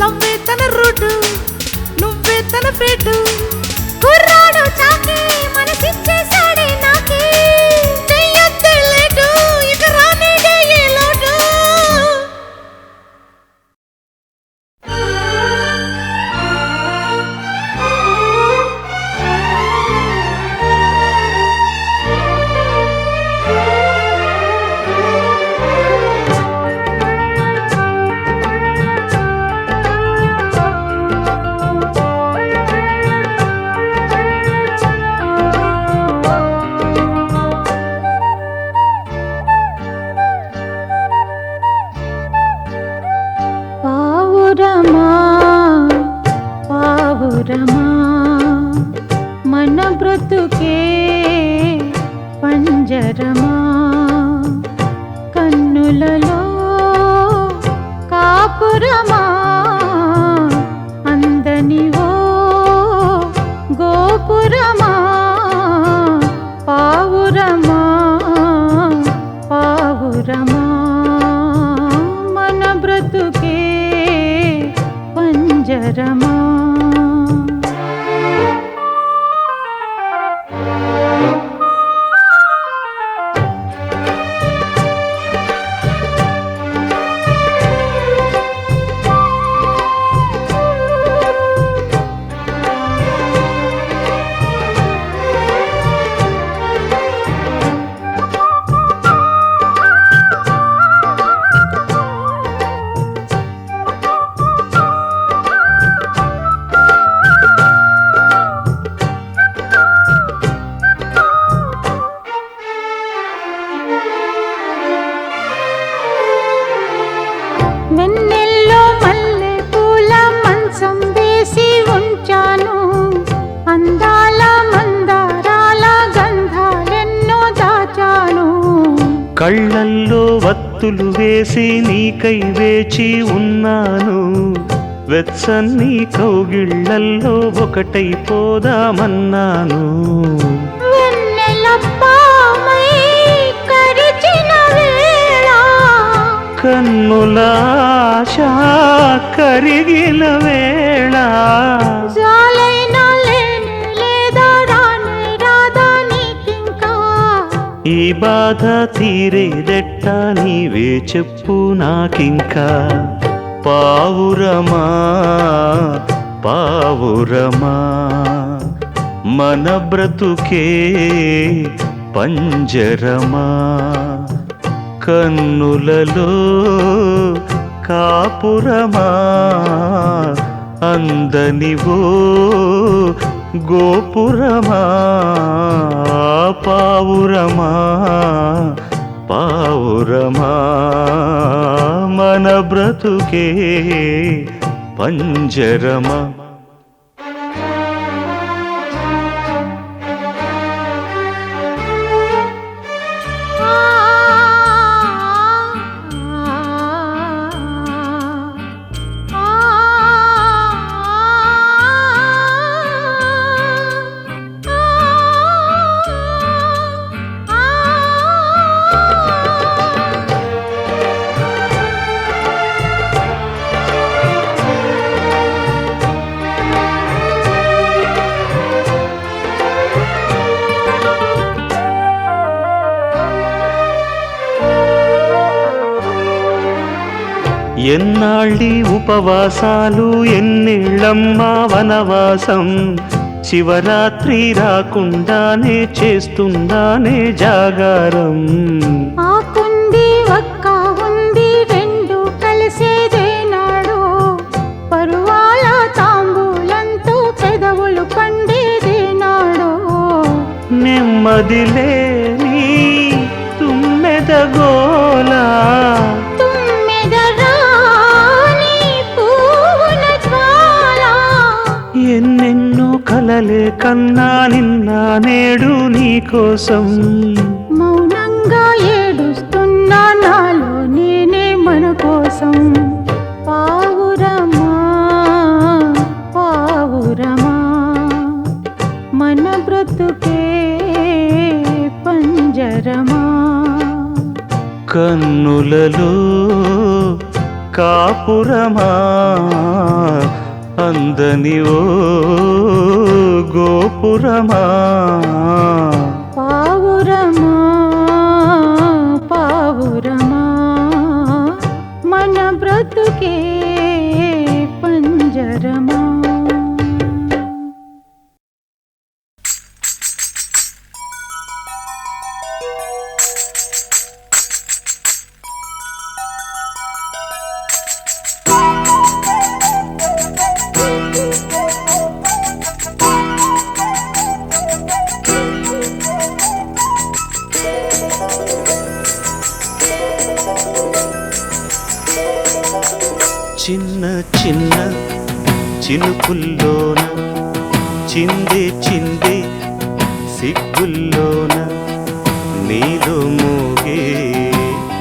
C: లవ్వే తన రూటు నువ్వే తన ఫేటు
B: కుర్రాడు చాకే మనసిచ్చేసాడే నాకే
C: చెయ్యొద్దే లేటు ఇక రానేదే ఏ లోటు
B: పావురమా పావురమా మన బ్రతుకే పంజరమా కన్నులలో కాపురమా అందనివో గోపురమా పావురమా పావురమా మన బ్రతుకే పంజరమా వెన్నెల్లో మల్లె పూల మంచం వేసి ఉంచాను అందాల మందారాల గంధాలెన్నో దాచాను
A: కళ్ళల్లో వత్తులు వేసి నీకై వేచి ఉన్నాను వెచ్చని కౌగిళ్ళల్లో ఒకటైపోదామన్నాను
B: వెన్నెలప్పామై కరిచిన వేళ
A: కన్నుల ఆశ కరిగిన వేళ
B: జాలైనా లేనే లేదా రానే రాదా నీకింకా
A: ఈ బాధ తీరేదెట్ట నీవే చెప్పు నాకింకా పావురమా పావురమా మన బ్రతుకే పంజరమా కన్నులలో కాపురమా అందనివో గోపురమా పావురమా పావురమా మన బ్రతుకే పంజరమా ఎన్నాళ్ళి ఉపవాసాలు ఎన్నేళ్ళమ్మా వనవాసం శివరాత్రి రాకుండానే చేస్తున్నానే జాగారం.
C: ఆకుంది ఒక్క ఉంది రెండు కలిసేదేనాడు పరువాల తాంబూలంతో పెదవులు పండేదేనాడు
A: నెమ్మదిలేని తుమ్మెదగోలా
C: తుమ్మెదరాని పూల జ్వాల
A: ఎన్నెన్నో కలలే కన్నా నిన్న నేడు నీకోసం
C: మౌనంగా ఏడుస్తున్నా నాలో నేనే మన కోసం పావురమా పావురమా మన బ్రతుకే పంజరమా
A: కన్నులలో కాపురమా అందని ఓ గోపురమా
C: పావురమా పావురమా మన బ్రతుకే పంజరమా
A: చిన్న చిన్న చినుకుల్లోన చిందే చిందే సిగ్గుల్లోన నీలో మోగే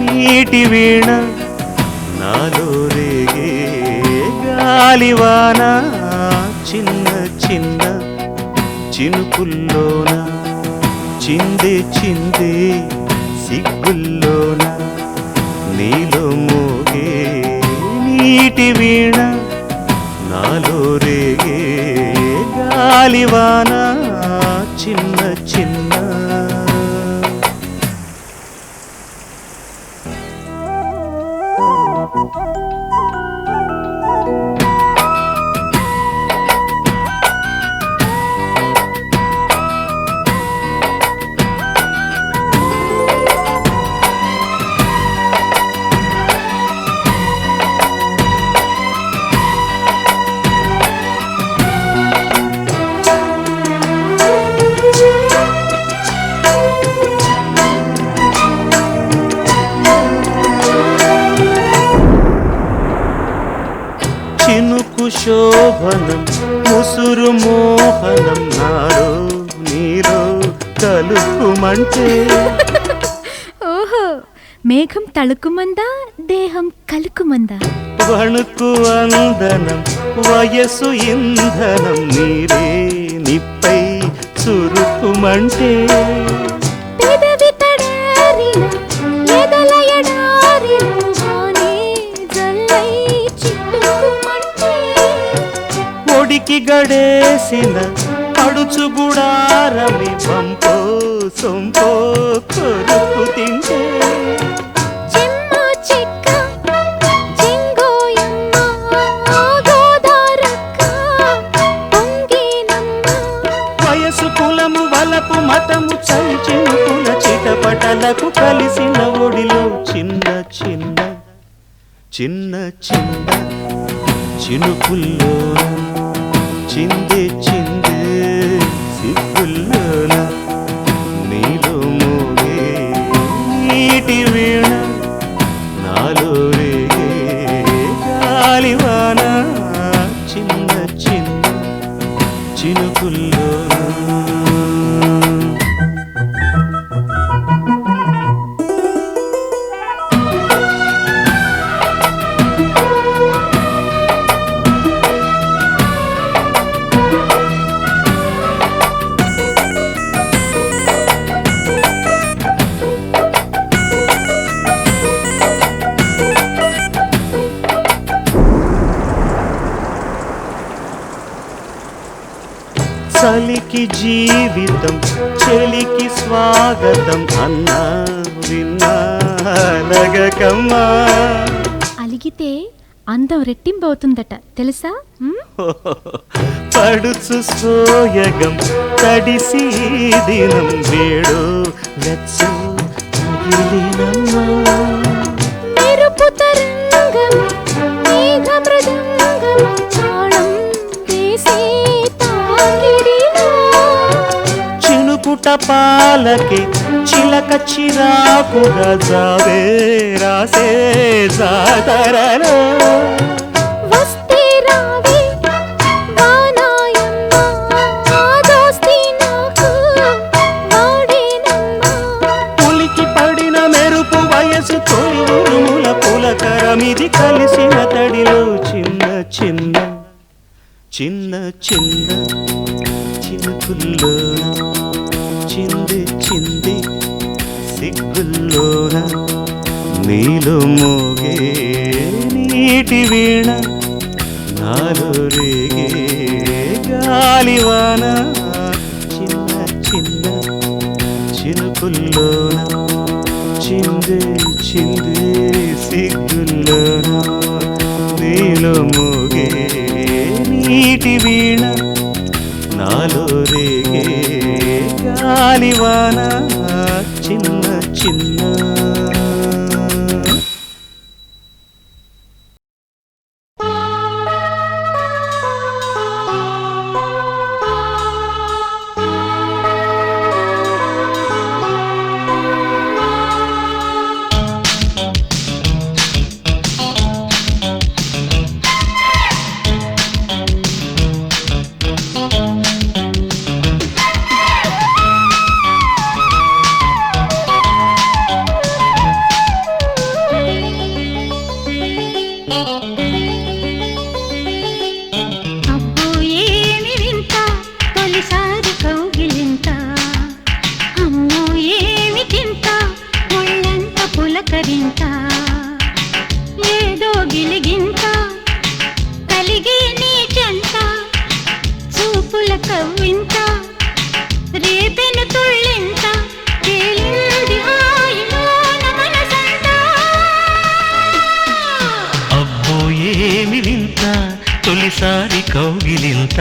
A: నీటి వీణ నాలో రేగే గాలివాన చిన్న చిన్న చినుకుల్లోన చిందే చిందే సిగ్గుల్లోన నీలో మోగే నీటి వీణ నాలో రేగే గాలివాన చిన్న చిన్న చినుకు శోభనం ముసురు మోహనం నాలో నీలో కలుపుమంటే
B: ఓహో మేఘం తళుకుమందా దేహం కలుకుమందా
A: వణుకు అందనం వయసు ఇంధనం నీరే నిప్పై చురుకుమంటే
B: పెదవి తడారిన ఎదల ఎడారిన వానే జల్లై చిట్టుకుమంటే
A: ఒడికి గడేసిన పడుచు గుడారమి పంపో సొంపో కొరుకు తింటే
B: చిమ్మ చెక్క చింగోయమ్మ గోదారక్క పొంగినమ్మ
A: వయసు కులము వలపు మతము చల్చినుకుల చిటపటలకు కలిసిన ఒడిలో చిన్న చిన్న చిన్న చిన్న చినుకుల్లోన చిందే చిందే సిగ్గుల్లోన నీలో మోగే నీటి వీణ నాలో రేగే గాలివాన చిన్న చిన్న చినుకుల్లోన చలికి జీవితం చెలికి స్వాగతం అన్నా విన్నా నగకమ్మా
B: అలిగితే అందం రెట్టింపవుతుందట తెలుసా
A: పడుచు సోయగం తడిసి దినం వేడు వెచ్చు తగిలినమ్మా
B: మెరుపు తరంగం మేఘ మృదంగం తాళం వేసే తాకిడిలో
A: చినుకుట పాలకి చిలక చిరాకుగా జావే రాసే జాతరలో
B: వస్తే రావే వానాయమ్మ ఆ దోస్తి నాకు వాడేనమ్మా
A: పులికి పడిన మెరుపు వయసు తొలి ఉరుముల పులకరమిది కలిసిన తడిలో చిన్న చిన్న చిన్న చిన్న చినుకుల్లోన చింది చింది సిగ్గుల్లోన నీలో మోగే నీటి వీణ నాలో రేగే గాలివాన చిన్న చిన్న చినుకుల్లోన చింది చింది సిగ్గుల్లోన నీలో మోగే నీటి వీణ నాలో రేగే గాలివాన చిన్న చిన్న
B: అబ్బో ఏమి వింత తొలిసారి కౌగిలింత అమ్మో ఏమి తింత ఒళ్ళంత పులకరింత ఏదో గిలిగింత కలిగే నీ చెంత చూపుల కవ్వింత రేపెను తుళ్ళింత తేలింది హాయిలోన మనసంతా
A: అబ్బో ఏమి వింత తొలిసారి కౌగిలింత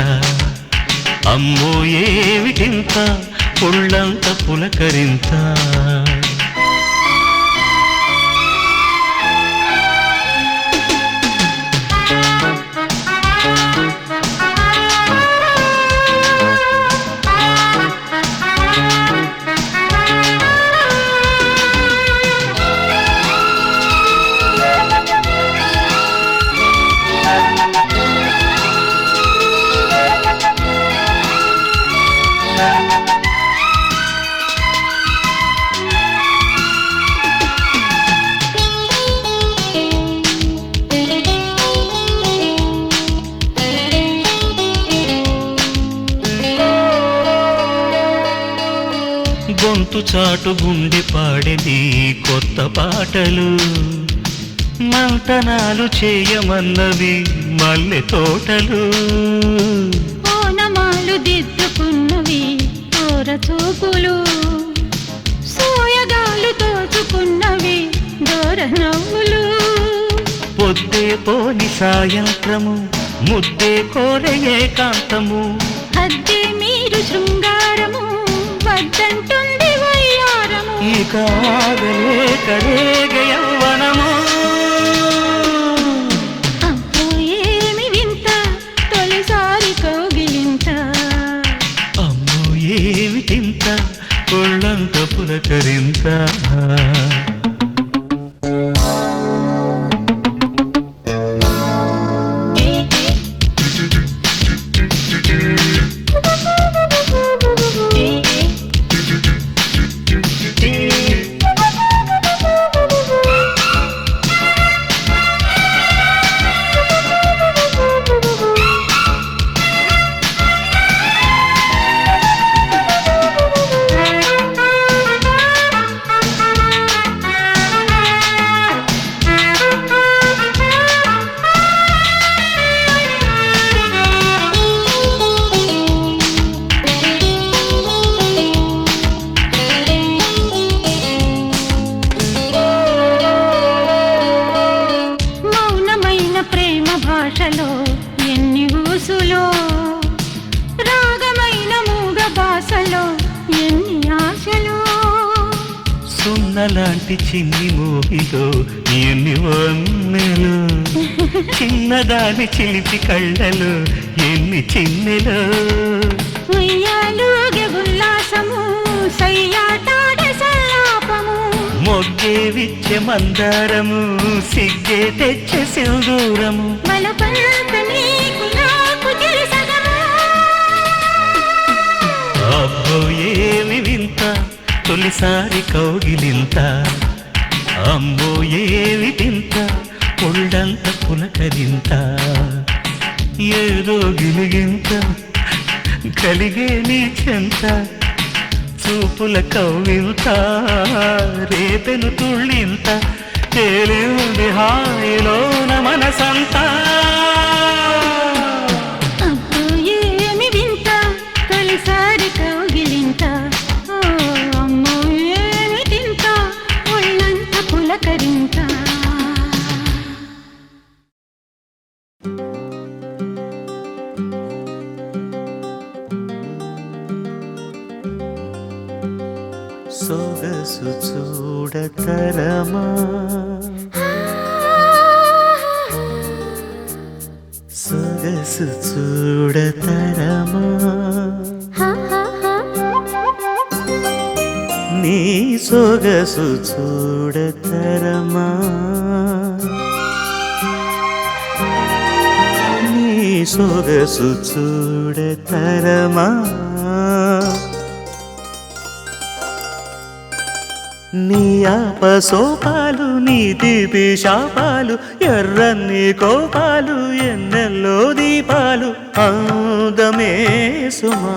A: అమ్మో ఏమిటింత ఒళ్ళంత పులకరింత గొంతు చాటు గుండె పాడేది కొత్త పాటలు మంతనాలు చేయమన్నవి మల్లె తోటలు
B: ఓనమాలు దిద్దుకున్నవి ఓర చూపులు సోయగాలు దోచుకున్నవి దూర నవ్వులు
A: పొద్దే పోని సాయంత్రము ముద్దే కోరే ఏకాంతము
B: అద్దే మీరు శృంగారము వద్దంటుంది వయ్యారము
A: ఇక ఆగలేక రేగ యవ్వనము
B: అబ్బో ఏమి వింత తొలిసారి కౌగిలింత
A: అమ్మో ఏమిటింత ఒళ్ళంత పులకరింత
B: ఎన్ని ఆశలు
A: సున్నలాంటి చిన్ని మోహిలో ఎన్ని వన్నెలు చిన్నదాని చిలిపి కళ్ళలు ఎన్ని చిన్నెలు
B: ఉయ్యాలుగే ఉల్లాసము సయ్యాటాడే సల్లాపము
A: మొగ్గే విచ్చే మందారము సిగ్గే తెచ్చే సింధూరము
B: బలపంత నీకు నాకు తెలుసగము
A: అబ్బో ఏమి వింత తొలిసారి కౌగిలింత అమ్మో ఏమి వింత ఒళ్ళంత పులకరింత ఏదో గిలిగింత కలిగే నీ చెంత చూపుల కవ్వింత రేపెను తుళ్ళింత తేలింది హాయిలోన మనసంతా
B: అబ్బో ఏమి వింత తొలిసారి కౌగిలింత ఓ అమ్మో ఏమి తింత ఒళ్ళంత పులకరింత
A: సొగసు చూడతరమా సొగసు చూడతరమా నీ సొగసు చూడతరమా నీ సొగసు చూడతరమా నీ ఆపసోపాలు నీ తీపి శాపాలు ఎర్రన్ని కోపాలు ఎన్నెల్లో దీపాలు అందమే సుమా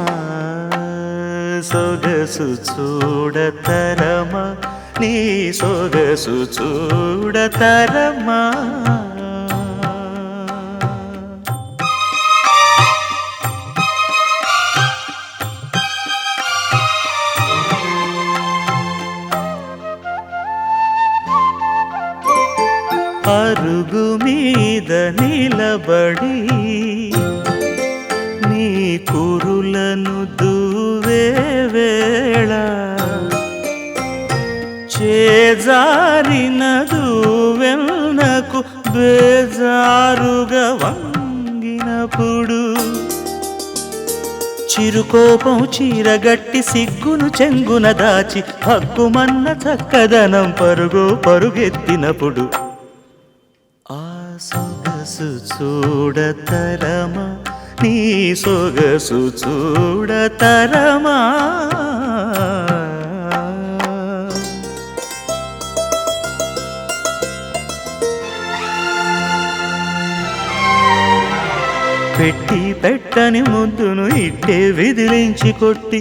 A: సొగసు చూడతరమా నీ సొగసు చూడతరమా అరుగు మీద నిలబడి నీ కురులను దువ్వే వేళ చేజారిన దువ్వెన్నకు బేజారుగా వంగినప్పుడు చిరుకోపం చీరగట్టి సిగ్గును చెంగున దాచి హక్కుమన్న చక్కదనం పరుగెత్తినప్పుడు ఆ సొగసు చూడతరమా నీ సొగసు చూడతరమా పెట్టి పెట్టని ముద్దును ఇట్టే విదిలించి కొట్టి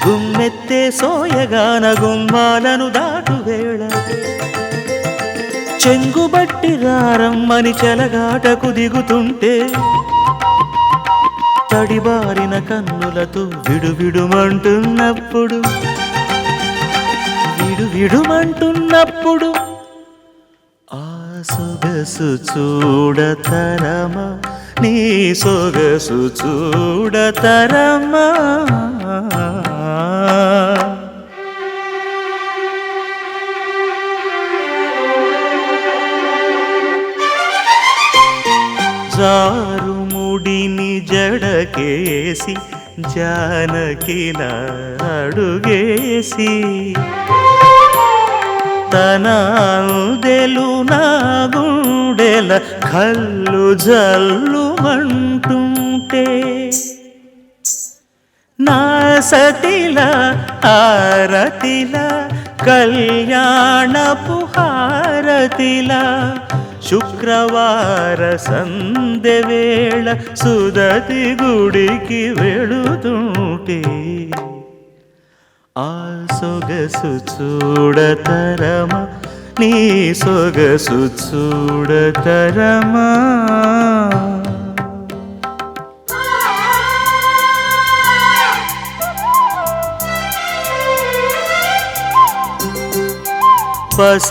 A: గుమ్మెత్తే సోయగాన గుమ్మాలను దాటు వేళ చెంగుబట్టి రారమ్మని చెలగాటకు దిగుతుంటే తడిబారిన కన్నులతో విడువిడుమంటున్నప్పుడు విడువిడుమంటున్నప్పుడు ఆ సొగసు చూడతరమా నీ సొగసు చూడతరమా జారుముడిని జడకేసి జానకిలా అడుగేసి తన అందెలు నా గుండెల కళ్ళు జల్లుమంటుంటే నా సతిలా ఆరతిలా కళ్యాణపు హారతిలా శుక్రవార సంధ్య వేళ సుదతి గుడికి వెళుతుంటే ఆ సొగసు చూడతరమా నీ సొగసు చూడతరమా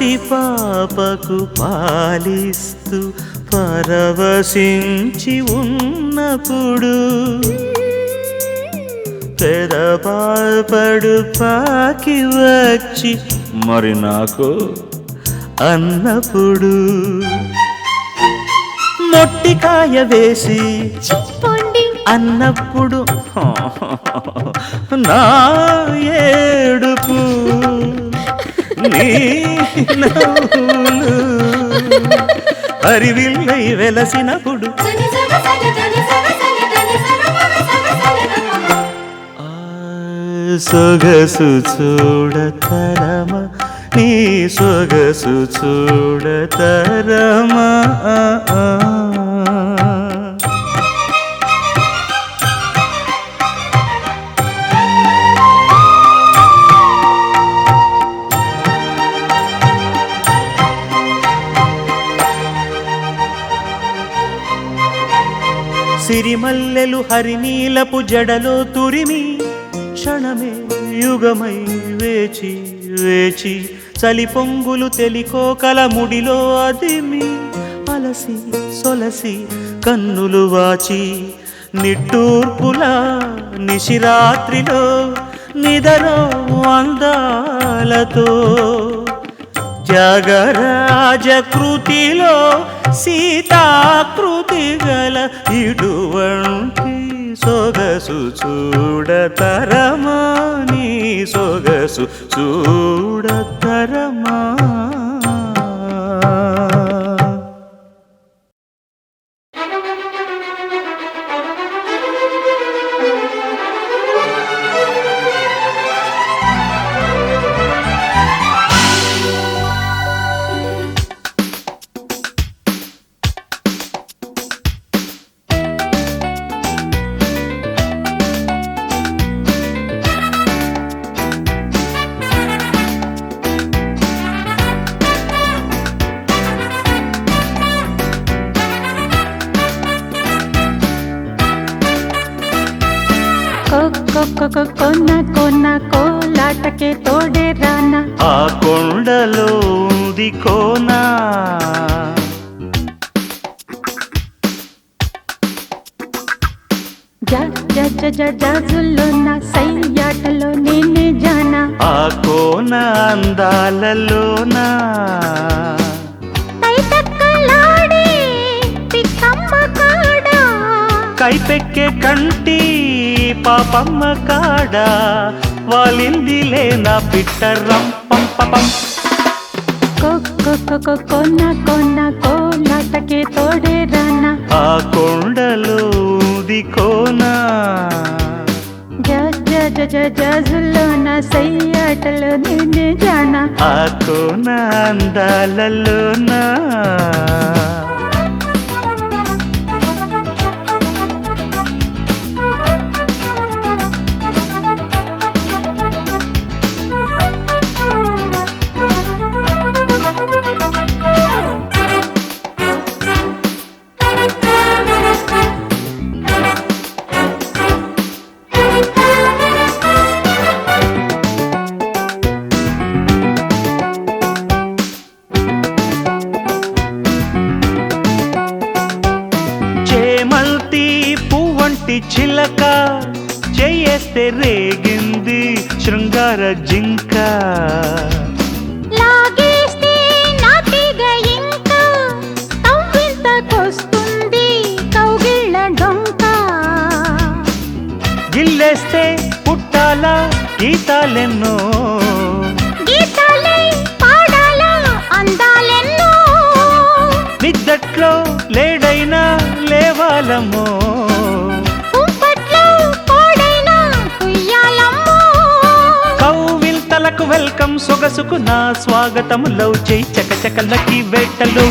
A: పసిపాపకు పాలిస్తూ పరవశించి ఉన్నప్పుడు పెదవ పాపడు పాకి వచ్చి మరి నాకు అన్నప్పుడు మొట్టికాయ వేసి
B: చిప్పండి
A: అన్నప్పుడు నా ఏడుపు నీ నవ్వులు హరివిల్లై వెలసినప్పుడు ఆ సొగసు చూడతరమా నీ సొగసు చూడతరమా సిరిమల్లెలు హరినీలపు జడలో తురిమి క్షణమే యుగమై వేచి వేచి చలి పొంగులు తెలికోకల ముడిలో అదిమి అలసి సొలసి కన్నులు వాచి నిట్టూర్పులా నిశిరాత్రిలో నిదరో అందాలతో త్యాగరాజ కృతిలో సీతాకృతి గల ఇటువంటి సొగసు చూడతరమా నీ సొగసు చూడతరమా
B: కొన్న కొన్న కోలాటకే తోడే రానా
A: ఆ కొండలో ఉంది కోనా
B: జాజుల్లోన సయ్యాటలో నేనే జానా
A: ఆ కోన అందాలలోనా కైపెక్కే కంటి పాపమ్మ కాడ వాలిందిలే నా పిట్టరం పంపపం
B: కొన్న కొన్న కోలాటకే తోడే రానా
A: ఆ కొండలో ఉంది కోనా
B: జాజుల్లోన సయ్యాటలో నేనే జానా
A: ఆ కోన అందాలలోనా చిలక చేయేస్తే రేగింది శృంగార జింక
B: లాగేస్తే నాటిగ ఇంక తవ్వింతకొస్తుంది కౌగిళ్ళ డొంక
A: గిల్లేస్తే పుట్టాల గీతాలెన్నో
B: గీతాలే పాడాల అందాలెన్నో
A: నిద్దట్లో లేడైనా లేవాలమ్మో వెల్కమ్ సొగసుకు నా స్వాగతము లవ్ చేయి చకచకలకి వేటలు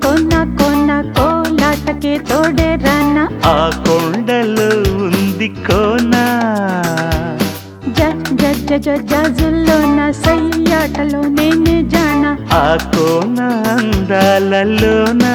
B: కొన్న కొన్న కోలాటకే తోడే రానా
A: ఆ కొండలో ఉంది కోనా
B: జాజుల్లోన సయ్యాటలో నేనే జానా
A: ఆ కోన అందాలలోనా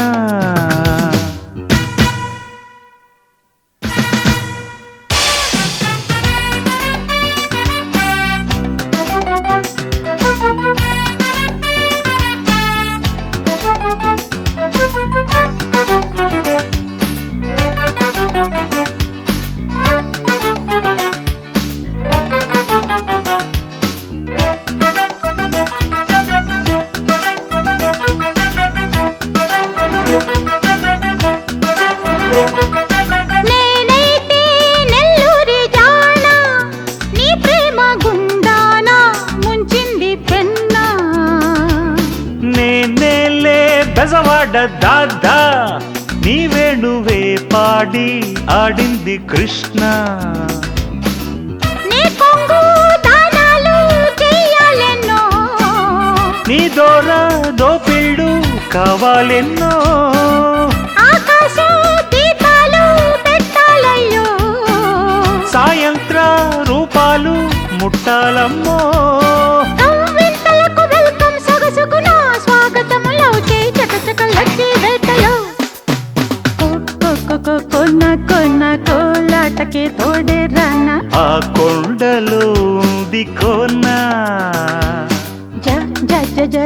B: నేనైతే నెల్లూరి జాన నీ ప్రేమ గుండాన ముంచింది పెన్న
A: నేనేలే బెజవాడ దాదా నీ వేణువే పాడి ఆడింది కృష్ణ
B: నీ కొంగు దానాలు చెయ్యాలెన్నో
A: నీ దోర దోపిళ్ళు కావాలెన్నో
B: ఆకాశ దీపాలు పెట్టాలయ్యో
A: సాయంత్ర రూపాలు ముట్టాలమ్మో
B: కవ్వింతలకు వెల్కమ్ సొగసుకు నా స్వాగతములో చేయి చకచక లడ్డి వేటలో కొన్న కొన్న కోలాటకే తోడే రానా
A: ఆ కొండలో ఉంది కోన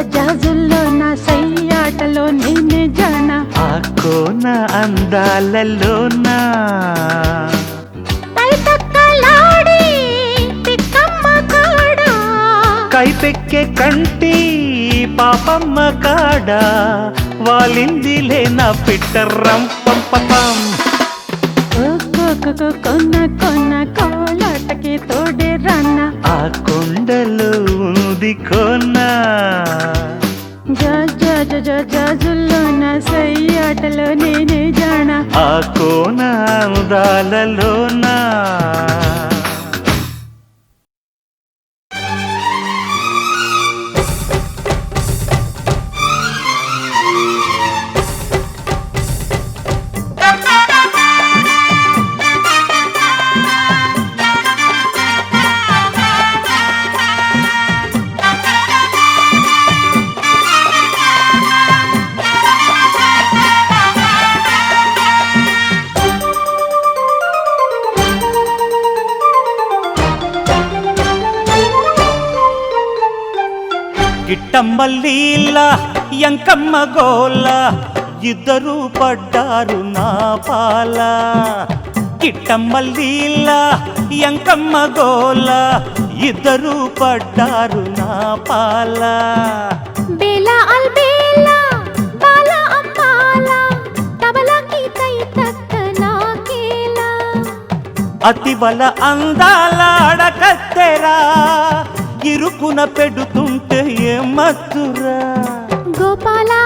B: జాజుల్లో నా సయ్యాటలో నేనే జానా
A: ఆ కోన అందాలలోన
B: తైతక్కలాడి పిక్కమ్మ కాడా
A: కైపెక్కే కంటి పాపమ్మ కాడ వాలిందిలే నా పిట్టర్రం పంపపం
B: కొన్న కొన్న కోలాటకి తోడే రానా
A: ఆ కొండలో ఉంది కోన
B: జాజుల్లో నా సయ్యాటలో నేనే జానా
A: ఆ కోన అందాలలోన గిట్టమ్మల్లీల ఎంకమ్మ గోల ఇద్దరు పడ్డారు నా పాల గిట్టమ్మల్లీల ఎంకమ్మ గోల ఇద్దరు పడ్డారు నా పాల
B: బేలా అల్ బేలా బాలా అమ్మాలా తబలాకి తై తక్క నాకేలా
A: అతివల అందాల అడకత్తెరా ఇరుకున పెడుతుంటే ఏమత్తురా
B: గోపాలా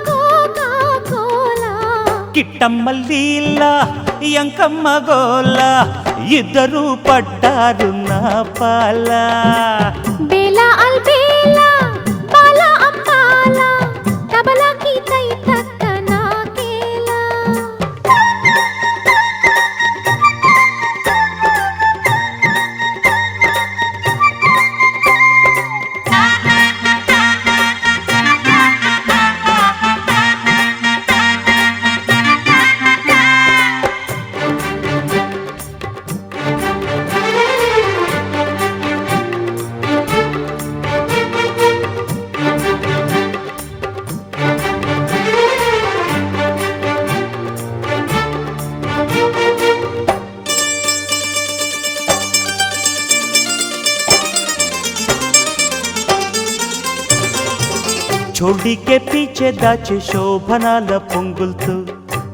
B: కోకా కోలా
A: కిట్టమ్మల్లీల ఎంకమ్మ గోల ఇద్దరు పడ్డారు నా పాల
B: బేలా అల్ బేలా బాలా అమ్మాలా తబలాకి తై తక్క నాకేలా
A: చోడికే పీచే దాచే శోభనాల పొంగులతో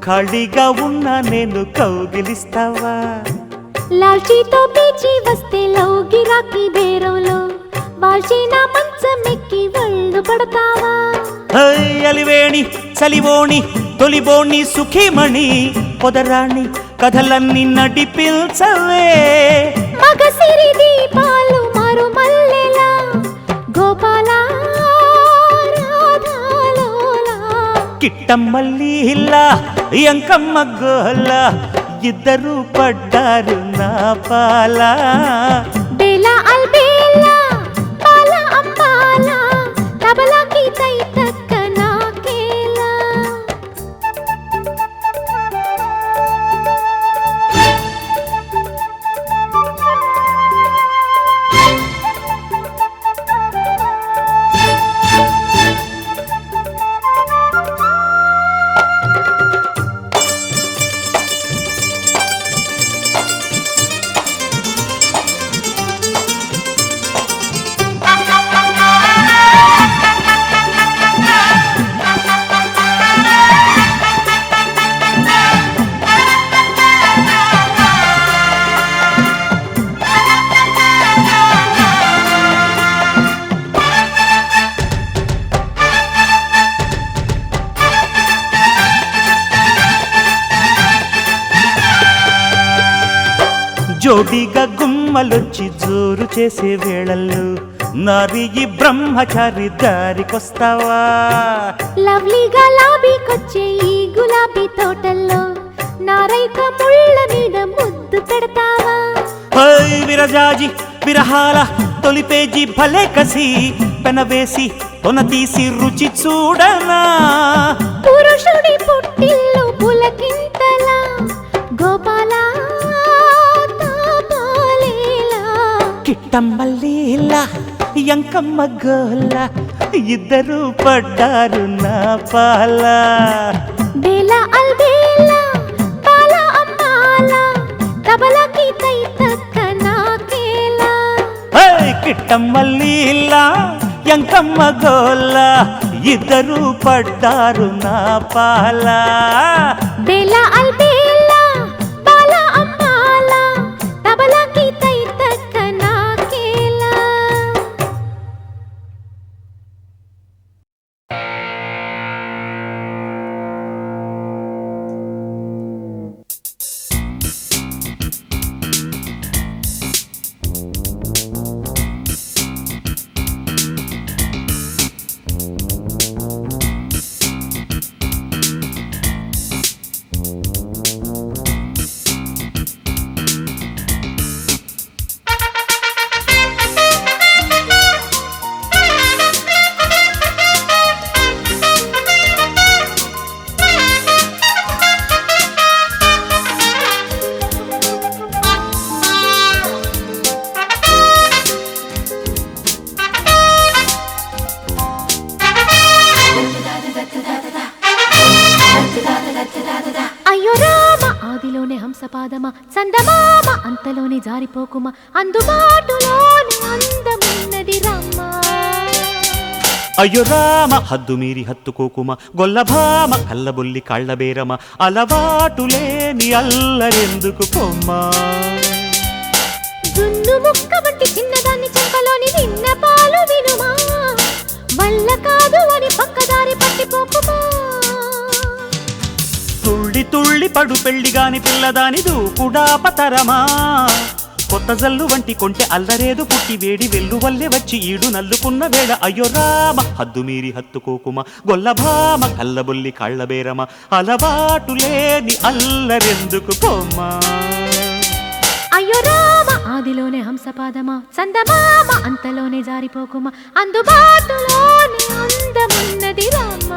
A: ఖాళీగా ఉన్నా నేను కౌగిలిస్తావా
B: లాల్చీతో పీచి వస్తే లౌగిరాకి బేరంలో వాల్చిన మంచమెక్కి ఒళ్ళు పడతావా
A: హై అలివేణి చలివోణి తొలిబోణి సుఖీమణి పొదరాణి కథలన్నీ నడిపించవే
B: మగసిరి దీపాలు మారు మల్లెలా గోపాలా రాధాలోలా
A: కిట్టమ్మల్లీల ఎంకమ్మ గోల ఇద్దరు పడ్డారు నా పాల
B: బేలా అల్ బేలా బాలా అమ్మాలా తబలాకి తై తక్క నాకేలా
A: జోడిగా గుమ్మలొచ్చి జోరు చేసే వేళల్లో నారి ఈ బ్రహ్మచారి దారికొస్తావా?
B: లవ్లీగా లాబీకొచ్చే ఈ గులాబీ తోటల్లో నారైక ముళ్ళ మీద ముద్దు పెడతావా?
A: హై విరజాజి విరహాల తొలి పేజీ భలే కసి పెనవేసి కొన తీసి రుచి చూడనా?
B: పురుషుడి పుట్టిల్లు పులకింతలా గోపాల తాపాలేలా.
A: కిట్టమ్మల్లీలా ఎంకమ్మ గోల ఇద్దరు పడ్డారు నా పాల.
B: బేలా అల్బేలా బాల అమ్మాల తబలకి తై తక్క నాకేలా.
A: కిట్టమ్మల్లీలా ఎంకమ్మ గోల ఇద్దరు పడ్డారు నా పాల.
B: బేలా అల్బేలా బాల అమ్మాల తబలకి తై తక్క నాకేలా. అయ్యో రామ ఆదిలోనే హంసపాదమా చందమామ అంతలోనే జారిపోకుమా అందుబాటులోనే అందమున్నది రమ్మ.
A: అయ్యో రామ హద్దు మీరి హత్తుకోకుమ గొల్లభామ కళ్ళబొల్లి కాళ్ళబేరమ అలవాటు లేని అల్లరెందుకు కొమ్మా?
B: జున్ను ముక్క వంటి చిన్నదాన్ని చెంపలోని నిన్న పాలు వినుమా వల్ల కాదు అని పక్కదారి పట్టిపోకుమా.
A: తుళ్ళి తుళ్ళి పడు పెళ్లిగాని పిల్లదాని దూకుడా పతరమా? కొత్త జల్లు వంటి కొంటె అల్లరేదు పుట్టి వేడి వెల్లు వల్లే వచ్చి ఈడు నల్లుకున్న వేళ అయ్యో రామ హద్దు మీరి హత్తుకోకుమ గొల్లభామ కళ్ళబొల్లి కాళ్ళబేరమ అలవాటు లేని అల్లరెందుకు కొమ్మా?
B: అయ్యో రామ ఆదిలోనే హంసపాదమా చందమామ అంతలోనే జారిపోకుమా అందుబాటులోనే అందమున్నది రామ.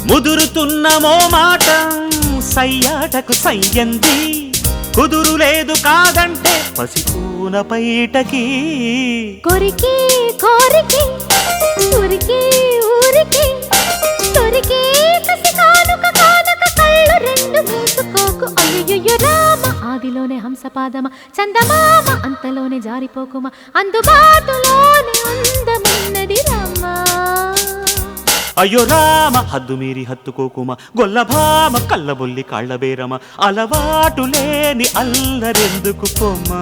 A: ముదురుతున్నమో మాట సయ్యాటకు సయ్యంది కుదురు లేదు కాదంటే పసికూన పైటకి
B: కొరికి కోరికి ఊరికి ఊరికి తొరికి కసి కానుక కానక కళ్ళు రెండు మూసుకోకు. అయ్యయ్యో రామ ఆదిలోనే హంసపాదమ చందమామ అంతలోనే జారిపోకుమా అందుబాటులోనే అందమున్నది రామ.
A: అయ్యో రామ హద్దు మీరి హత్తుకోకుమ గొల్లభామ కళ్ళబొల్లి కాళ్ళబేరమ అలవాటు లేని అల్లరెందుకు కొమ్మా?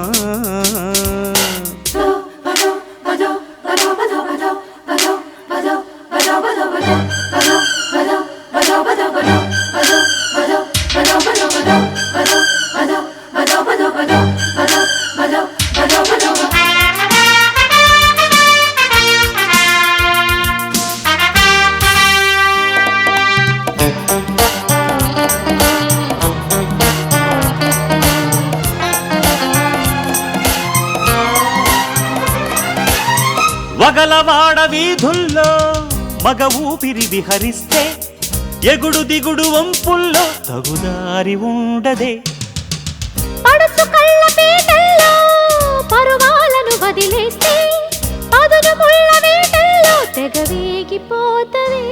A: వగలవాడ వీధుల్లో మగ ఊపిరి విహరిస్తే ఎగుడు దిగుడు వంపుల్లో తగుదారి ఉండదే.
B: పడుచు కళ్ళ పీటల్లో పరువాలను వదిలేస్తే పదును ముళ్ళ వేటల్లో తెగవేగిపోతవే.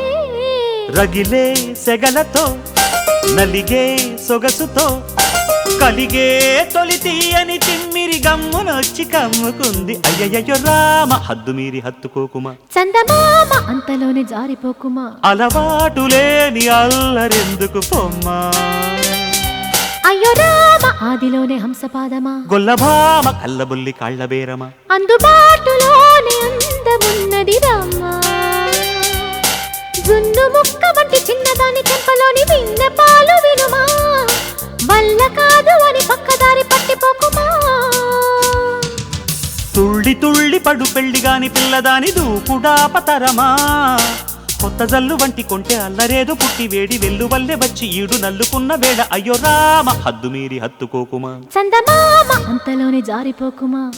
A: రగిలే సెగలతో నలిగే సొగసుతో కలిగే తొలి తీయని తిమ్మిరి గమ్మునొచ్చి కమ్ముకుంది. అయ్యయ్యో రామ హద్దు మీరి హత్తుకోకుమా.
B: చందమామ అంతలోనే జారిపోకుమా.
A: అలవాటు లేని అల్లరెందుకు పొమ్మా.
B: అయ్యో రామ ఆదిలోనే హంసపాదమా.
A: గొల్లభామ కళ్ళబుల్లి కాళ్ళబేరమా.
B: అందుబాటులోనే అందమున్నది రామా. జున్ను ముక్క వంటి చిన్నదాని చెంపలోని విన్న పాలు వినుమా. వల్ల కాదు అని పక్కదారి పట్టిపోకుమా.
A: తుళ్ళి తుళ్ళి పడు పెళ్లిగాని పిల్లదాని దూకుడా పతరమా. కొత్త జల్లు వంటి కొంటే అల్లరేదో పుట్టి వేడి వెల్లువల్లే వచ్చి ఈడు నల్లుకున్న వేళ అయ్యో రామ హద్దు మీరి హత్తుకోకుమా.
B: చందమామ అంతలోనే జారిపోకుమా.